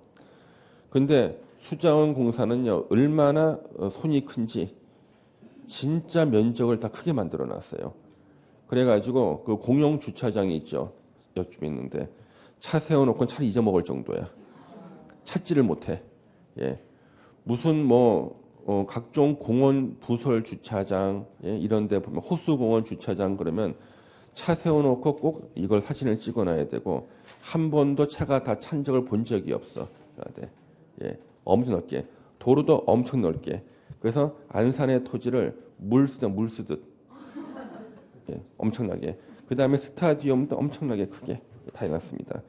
A: 근데 수자원공사는요 얼마나 손이 큰지 진짜 면적을 다 크게 만들어 놨어요. 그래가지고 그 공용 주차장이 있죠. 옆집에 있는데 차 세워놓고 차를 잊어먹을 정도야. 찾지를 못해. 예. 무슨 각종 공원 부설 주차장 이런 데 보면 호수공원 주차장 그러면 차 세워놓고 꼭 이걸 사진을 찍어놔야 되고 한 번도 차가 다 찬 적을 본 적이 없어. 예. 엄청 넓게. 도로도 엄청 넓게. 그래서 안산의 토지를 물 쓰듯 예, 엄청나게. 그 다음에 스타디움도 엄청나게 크게 다 해놨습니다.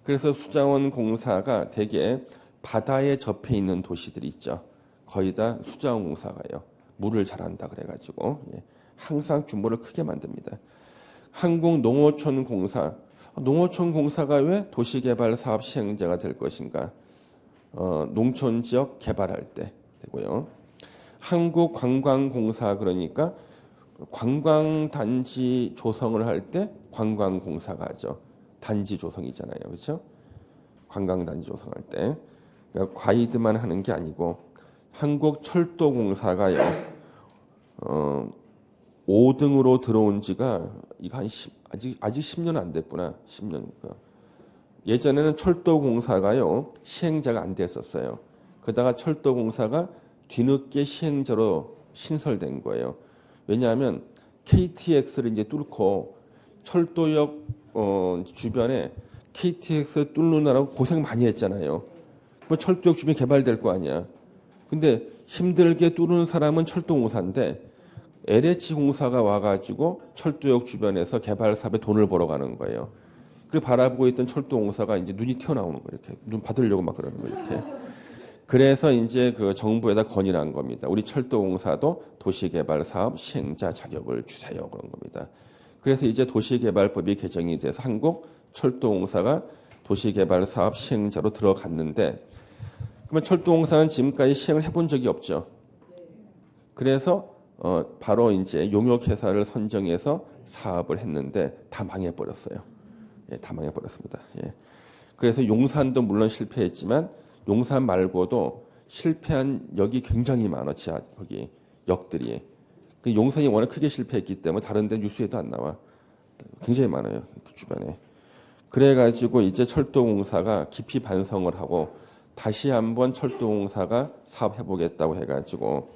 A: 그래서 수자원공사가 대개 바다에 접해 있는 도시들이 있죠. 거의 다 수자원공사가요. 물을 잘한다 그래가지고 항상 규모를 크게 만듭니다. 한국농어촌공사, 농어촌공사가 왜 도시개발 사업 시행자가 될 것인가? 농촌 지역 개발할 때 되고요. 한국관광공사 그러니까 관광단지 조성을 할 때 관광공사가 하죠. 단지 조성이잖아요, 그렇죠? 관광단지 조성할 때 그러니까 과이드만 하는 게 아니고 한국철도공사가요. 5등으로 들어온 지가 이거 아직 10년 안 됐구나. 10년. 예전에는 철도공사가요 시행자가 안 됐었어요. 그러다가 철도공사가 뒤늦게 시행자로 신설된 거예요. 왜냐하면 KTX를 이제 뚫고 철도역 주변에 KTX 뚫느라고 고생 많이 했잖아요. 뭐 철도역 주변 개발될 거 아니야. 근데 힘들게 뚫는 사람은 철도공사인데 LH공사가 와가지고 철도역 주변에서 개발 사업에 돈을 벌어가는 거예요. 그걸 바라보고 있던 철도공사가 이제 눈이 튀어나오는 거예요. 이렇게 눈 받으려고 막 그러는 거예요. 이렇게. 그래서 이제 그 정부에다 건의를 한 겁니다. 우리 철도공사도 도시개발 사업 시행자 자격을 주세요. 그런 겁니다. 그래서 이제 도시개발법이 개정이 돼서 한국철도공사가 도시개발 사업 시행자로 들어갔는데 그러면 철도공사는 지금까지 시행을 해본 적이 없죠. 그래서 바로 이제 용역회사를 선정해서 사업을 했는데 다 망해버렸어요. 예, 다 망해버렸습니다. 예. 그래서 용산도 물론 실패했지만 용산 말고도 실패한 역이 굉장히 많아. 지하 거기 역들이. 그 용산이 워낙 크게 실패했기 때문에 다른 데 뉴스에도 안 나와. 굉장히 많아요. 그 주변에. 그래가지고 이제 철도공사가 깊이 반성을 하고 다시 한번 철도공사가 사업해보겠다고 해가지고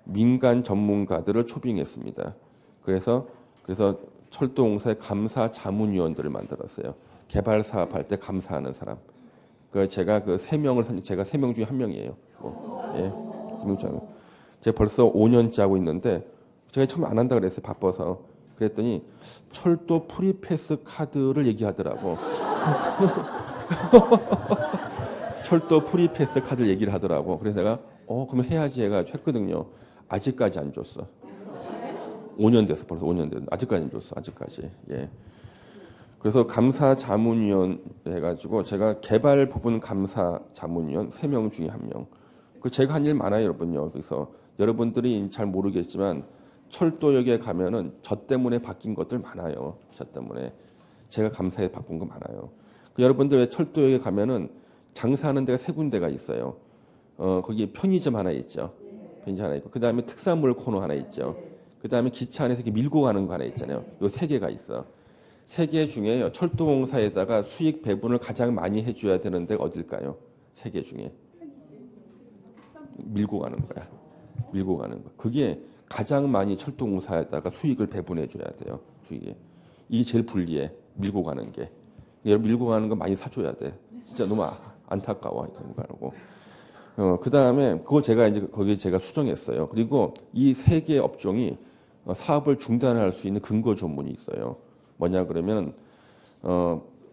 A: 민간 전문가들을 초빙했습니다. 그래서 철도공사의 감사 자문위원들을 만들었어요. 개발 사업할 때 감사하는 사람. 그 제가 그 세 명을 제가 세 명 중에 한 명이에요. 예, 제가 벌써 5년째 하고 있는데 제가 처음에 안 한다 그랬어요. 바빠서. 그랬더니 철도 프리패스 카드를 얘기하더라고. 철도 프리패스 카드를 얘기를 하더라고. 그래서 내가 그러면 해야지 해가지고 했거든요. 아직까지 안 줬어. 5년 됐어. 벌써 5년 됐어. 아직까지 안 줬어. 아직까지. 예. 그래서 감사 자문위원 해가지고 제가 개발 부분 감사 자문위원 3명 중에 1명. 그 제가 한 일 많아요, 여러분요. 그래서 여러분들이 잘 모르겠지만 철도역에 가면은 저 때문에 바뀐 것들 많아요. 저 때문에 제가 감사에 바꾼 거 많아요. 그 여러분들 왜 철도역에 가면은 장사하는 데가 3군데가 있어요. 거기 편의점 하나 있죠. 편의점 하나 있고 그 다음에 특산물 코너 하나 있죠. 그 다음에 기차 안에서 이렇게 밀고 가는 거 하나 있잖아요. 요 3개가 있어. 3개 중에 철도공사에다가 수익 배분을 가장 많이 해줘야 되는 데가 어딜까요? 3개 중에 밀고 가는 거야. 밀고 가는 거. 그게 가장 많이 철도공사에다가 수익을 배분해 줘야 돼요. 수익이. 이게 제일 불리해. 밀고 가는 게. 여러분 밀고 가는 거 많이 사줘야 돼. 진짜 너무 안타까워. 그런 거 하고. 그 다음에 그거 제가 이제 거기에 제가 수정했어요. 그리고 이 3개 업종이 사업을 중단할 수 있는 근거 조문이 있어요. 뭐냐 그러면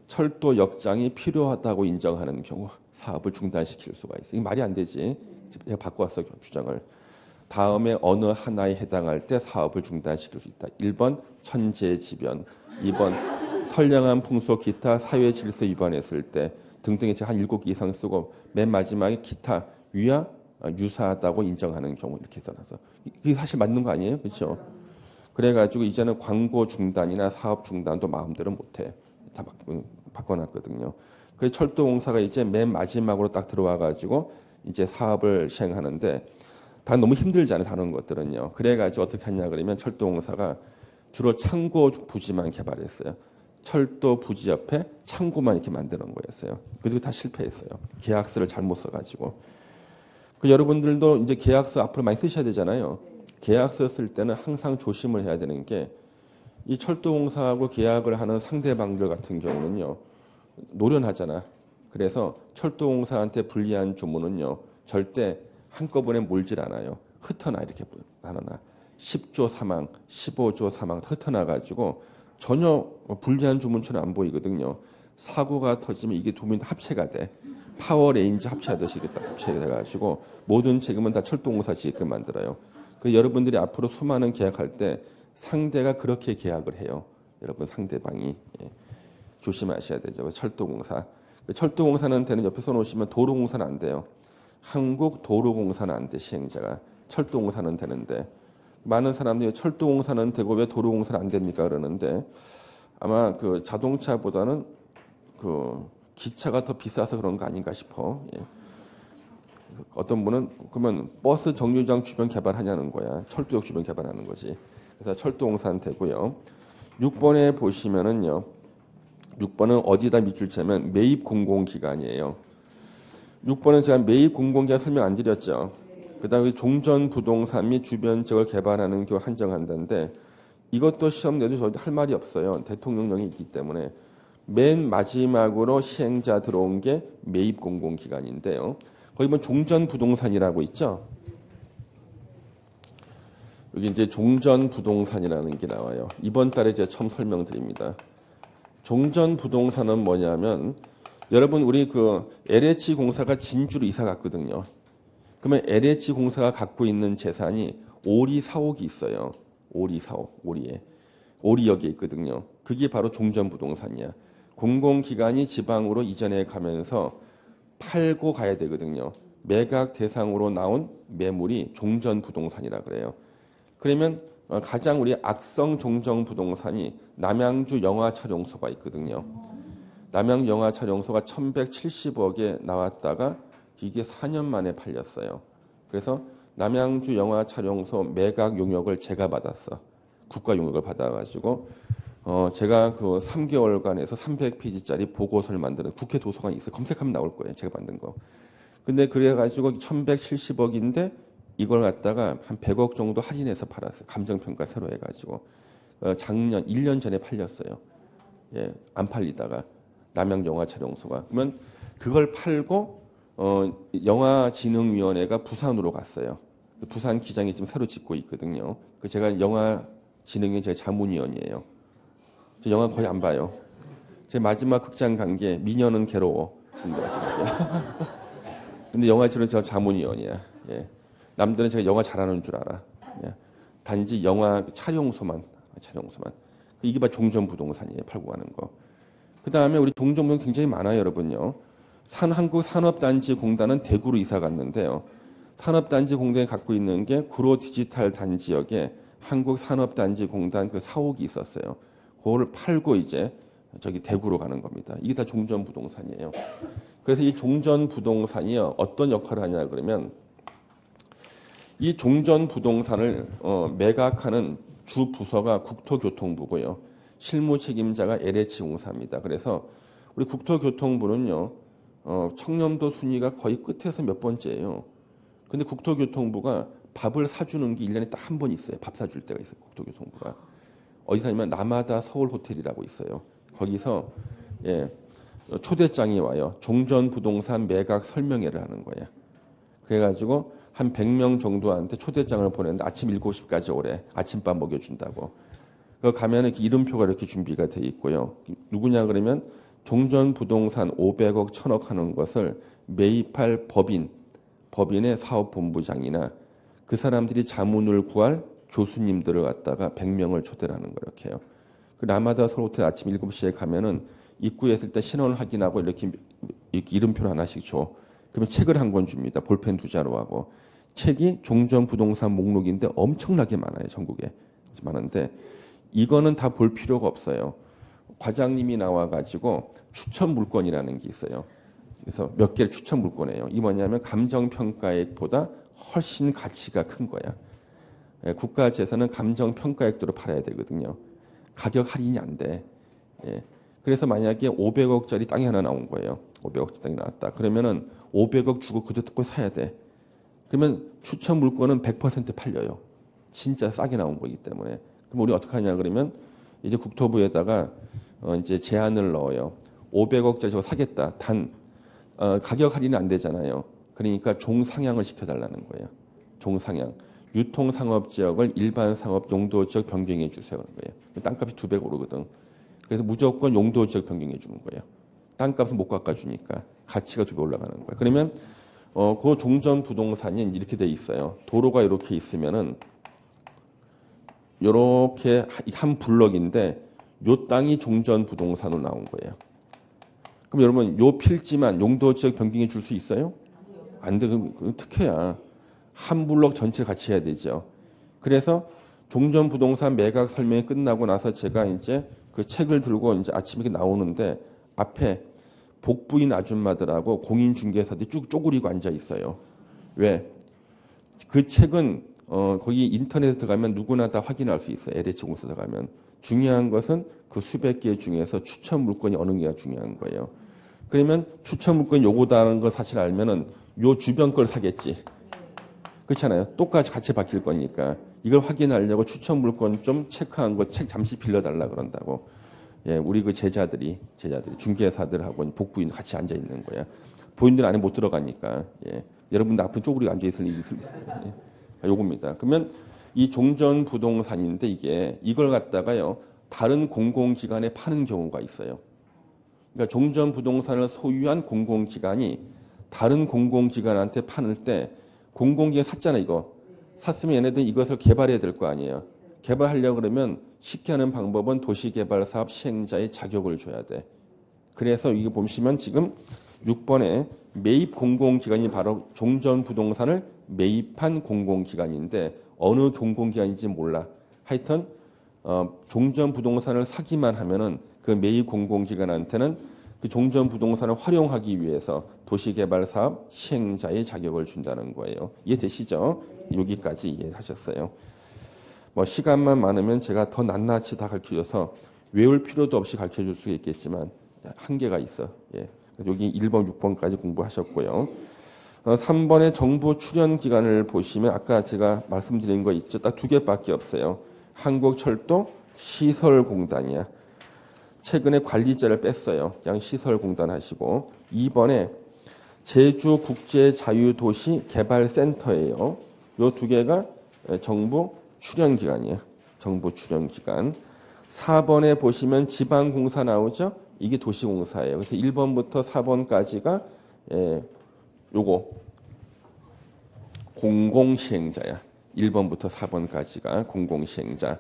A: 철도 역장이 필요하다고 인정하는 경우 사업을 중단시킬 수가 있어요. 이게 말이 안 되지. 제가 바꿔왔어요. 규정을. 다음에 어느 하나에 해당할 때 사업을 중단시킬 수 있다. 1번 천재지변, 2번 선량한 풍속 기타 사회 질서 위반했을 때 등등의 제가 한 7개 이상 쓰고 맨 마지막에 기타 위와 유사하다고 인정하는 경우 이렇게 써놔서 이게 사실 맞는 거 아니에요? 그렇죠? 그래가지고 이제는 광고 중단이나 사업 중단도 마음대로 못해. 다 바꿔놨거든요. 그래서 철도공사가 이제 맨 마지막으로 딱 들어와가지고 이제 사업을 시행하는데 다 너무 힘들잖아요. 다른 것들은요. 그래가지고 어떻게 하냐 그러면 철도공사가 주로 창고 부지만 개발했어요. 철도 부지 옆에 창고만 이렇게 만드는 거였어요. 그래서 다 실패했어요. 계약서를 잘못 써가지고. 그 여러분들도 이제 계약서 앞으로 많이 쓰셔야 되잖아요. 계약서 쓸 때는 항상 조심을 해야 되는 게 이 철도공사하고 계약을 하는 상대방들 같은 경우는요. 노련하잖아. 그래서 철도공사한테 불리한 주문은요. 절대 한꺼번에 몰질 않아요. 흩어나 이렇게 하나 10조 사망, 15조 사망 흩어나가지고 전혀 불리한 주문처럼 안 보이거든요. 사고가 터지면 이게 두 명이 합체가 돼. 파워레인지 합체하듯이 이렇게 합체돼가지고 모든 책임은 다 철도공사 지게끔 만들어요. 그 여러분들이 앞으로 수많은 계약할 때 상대가 그렇게 계약을 해요. 여러분 상대방이 조심하셔야 되죠. 철도공사. 철도공사는 되는 옆에 써놓으시면 도로공사는 안 돼요. 한국도로공사는 안 돼. 시행자가. 철도공사는 되는데 많은 사람들이 철도공사는 되고 왜 도로공사는 안 됩니까? 그러는데 아마 그 자동차보다는 그 기차가 더 비싸서 그런 거 아닌가 싶어. 예. 어떤 분은 그러면 버스 정류장 주변 개발하냐는 거야. 철도역 주변 개발하는 거지. 그래서 철도공사는 되고요. 6번에 보시면은요. 6번은 어디다 밑줄 채면 매입 공공기관이에요. 6번은 제가 매입 공공기관 설명 안 드렸죠. 그 다음에 종전 부동산 및 주변 지역을 개발하는 교 한정한다는데 이것도 시험 내도 저도 할 말이 없어요. 대통령령이 있기 때문에. 맨 마지막으로 시행자 들어온 게 매입 공공기관인데요. 거기 보면 종전 부동산이라고 있죠. 여기 이제 종전 부동산이라는 게 나와요. 이번 달에 제가 처음 설명드립니다. 종전 부동산은 뭐냐면 여러분 우리 그 LH 공사가 진주로 이사 갔거든요. 그러면 LH 공사가 갖고 있는 재산이 오리 사옥이 있어요. 오리 사옥, 오리에. 오리역에 있거든요. 그게 바로 종전 부동산이야. 공공기관이 지방으로 이전해 가면서 팔고 가야 되거든요. 매각 대상으로 나온 매물이 종전 부동산이라 그래요. 그러면 가장 우리 악성 종전 부동산이 남양주 영화 촬영소가 있거든요. 남양주 영화 촬영소가 1170억에 나왔다가 이게 4년 만에 팔렸어요. 그래서 남양주 영화 촬영소 매각 용역을 제가 받았어. 국가 용역을 받아가지고 제가 그 3개월간에서 300페이지짜리 보고서를 만드는 국회 도서관이 있어요. 검색하면 나올 거예요. 제가 만든 거. 근데 그래가지고 1170억인데 이걸 갖다가 한 100억 정도 할인해서 팔았어요. 감정평가 새로 해가지고. 작년, 1년 전에 팔렸어요. 예, 안 팔리다가. 남양영화 촬영소가. 그러면 그걸 팔고 영화진흥위원회가 부산으로 갔어요. 부산 기장이 지금 새로 짓고 있거든요. 제가 영화진흥위원 제 자문위원이에요. 저 영화 거의 안 봐요. 제 마지막 극장 간 게 미녀는 괴로워. 근데 영화진흥 저 자문위원이야. 예. 남들은 제가 영화 잘하는 줄 알아. 예. 단지 영화 촬영소만. 이게 바로 종전부동산이에요. 팔고 가는 거. 그 다음에 우리 종전부동산 굉장히 많아요, 여러분요. 한국산업단지공단은 대구로 이사 갔는데요. 산업단지공단이 갖고 있는 게 구로 디지털 단지역에 한국산업단지공단 그 사옥이 있었어요. 그거를 팔고 이제 저기 대구로 가는 겁니다. 이게 다 종전부동산이에요. 그래서 이 종전부동산이요 어떤 역할을 하냐 그러면 이 종전부동산을 매각하는 주 부서가 국토교통부고요. 실무 책임자가 LH공사입니다. 그래서 우리 국토교통부는요 청렴도 순위가 거의 끝에서 몇 번째예요. 근데 국토교통부가 밥을 사주는 게 1년에 딱 한 번 있어요. 밥 사줄 때가 있어요. 국토교통부가. 어디서 하냐면 라마다 서울호텔이라고 있어요. 거기서 초대장이 와요. 종전부동산 매각 설명회를 하는 거예요. 그래가지고 한 100명 정도한테 초대장을 보냈는데 아침 7시까지 오래. 아침밥 먹여준다고. 그 가면은 이렇게 이름표가 이렇게 준비가 돼 있고요. 누구냐 그러면 종전부동산 500억, 1000억 하는 것을 매입할 법인의 사업본부장이나 그 사람들이 자문을 구할 교수님들을 갖다가 100명을 초대를 하는 거 이렇게 해요. 그 라마다 서울호텔 아침 7시에 가면은 입구에 있을 때 신원을 확인하고 이렇게 이름표를 하나씩 줘. 그러면 책을 한 권 줍니다. 볼펜 2자로 하고. 책이 종전부동산 목록인데 엄청나게 많아요. 전국에. 많은데 이거는 다 볼 필요가 없어요. 과장님이 나와가지고 추천 물건이라는 게 있어요. 그래서 몇 개를 추천 물건이에요. 이게 뭐냐면 감정평가액보다 훨씬 가치가 큰 거야. 국가재산은 감정평가액대로 팔아야 되거든요. 가격 할인이 안 돼. 그래서 만약에 500억짜리 땅이 하나 나온 거예요. 500억짜리 땅이 나왔다. 그러면은 500억 주고 그저 듣고 사야 돼. 그러면 추천 물건은 100% 팔려요. 진짜 싸게 나온 거기 때문에. 그럼 우리 어떻게 하냐 그러면 이제 국토부에다가 이제 제안을 넣어요. 500억짜리 저거 사겠다. 단 가격 할인이 안 되잖아요. 그러니까 종상향을 시켜달라는 거예요. 종상향. 유통상업지역을 일반상업 용도지역 변경해 주세요. 그런 거예요. 땅값이 2배 오르거든. 그래서 무조건 용도지역 변경해 주는 거예요. 땅값은 못 깎아주니까 가치가 2배 올라가는 거예요. 그러면 그 종전부동산이 이렇게 돼 있어요. 도로가 이렇게 있으면은 이렇게 한 블럭인데 요 땅이 종전부동산으로 나온 거예요. 그럼 여러분 요 필지만 용도지역 변경해 줄 수 있어요? 안 돼. 그럼 특혜야. 한 블럭 전체 같이 해야 되죠. 그래서 종전부동산 매각 설명이 끝나고 나서 제가 이제 그 책을 들고 이제 아침에 나오는데 앞에 복부인 아줌마들하고 공인중개사들이 쭉 쪼그리고 앉아 있어요. 왜? 그 책은 거기 인터넷에 들어가면 누구나 다 확인할 수 있어요. LH공사 들어가면. 중요한 것은 그 수백 개 중에서 추천 물건이 어느 개가 중요한 거예요. 그러면 추천 물건이 요거다라는 걸 사실 알면은 요 주변 걸 사겠지. 그렇잖아요. 똑같이 같이 바뀔 거니까. 이걸 확인하려고 추천 물건 좀 체크한 거 책 잠시 빌려달라 그런다고. 우리 그 제자들이 중개사들하고 복부인 같이 앉아 있는 거야. 본인들 안에 못 들어가니까. 여러분들 앞에 쪼그리고 앉아 있을 일이 있어요. 요겁니다. 그러면 이 종전부동산인데 이걸 갖다가요 다른 공공기관에 파는 경우가 있어요. 그러니까 종전부동산을 소유한 공공기관이 다른 공공기관한테 파는 때 공공기관 샀잖아 이거. 샀으면 얘네들 이것을 개발해야 될 거 아니에요. 개발하려고 그러면 쉽게 하는 방법은 도시개발사업 시행자의 자격을 줘야 돼. 그래서 이거 보시면 지금 6번에 매입 공공기관이 바로 종전부동산을 매입한 공공기관인데 어느 공공기관인지 몰라. 하여튼 종전부동산을 사기만 하면은 그 매입 공공기관한테는 그 종전부동산을 활용하기 위해서 도시개발사업 시행자의 자격을 준다는 거예요. 이해되시죠? 여기까지 이해하셨어요. 뭐 시간만 많으면 제가 더 낱낱이 다 가르쳐줘서 외울 필요도 없이 가르쳐줄 수 있겠지만 한계가 있어. 여기 1번, 6번까지 공부하셨고요. 3번의 정부 출연 기관을 보시면 아까 제가 말씀드린 거 있죠. 딱 2개밖에 없어요. 한국철도 시설공단이야. 최근에 관리자를 뺐어요. 그냥 시설공단 하시고 2번에 제주국제자유도시개발센터예요. 요 두 개가 정부 출연기관이에요. 정부 출연기관. 4번에 보시면 지방공사 나오죠? 이게 도시공사예요. 그래서 1번부터 4번까지가 요거 공공시행자야. 1번부터 4번까지가 공공시행자.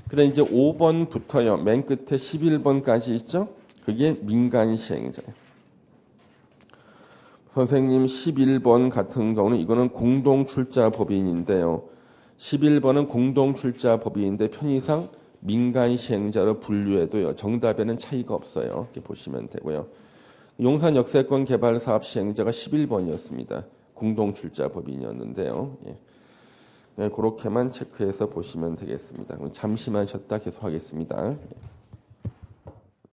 A: 그 다음에 이제 5번부터요. 맨 끝에 11번까지 있죠? 그게 민간시행자예요. 선생님 11번 같은 경우는 이거는 공동출자법인인데요. 11번은 공동출자법인인데 편의상 민간시행자로 분류해도요. 정답에는 차이가 없어요. 이렇게 보시면 되고요. 용산 역세권 개발 사업 시행자가 11번이었습니다. 공동출자법인이었는데요. 예. 네, 그렇게만 체크해서 보시면 되겠습니다. 잠시만 쉬었다 계속하겠습니다.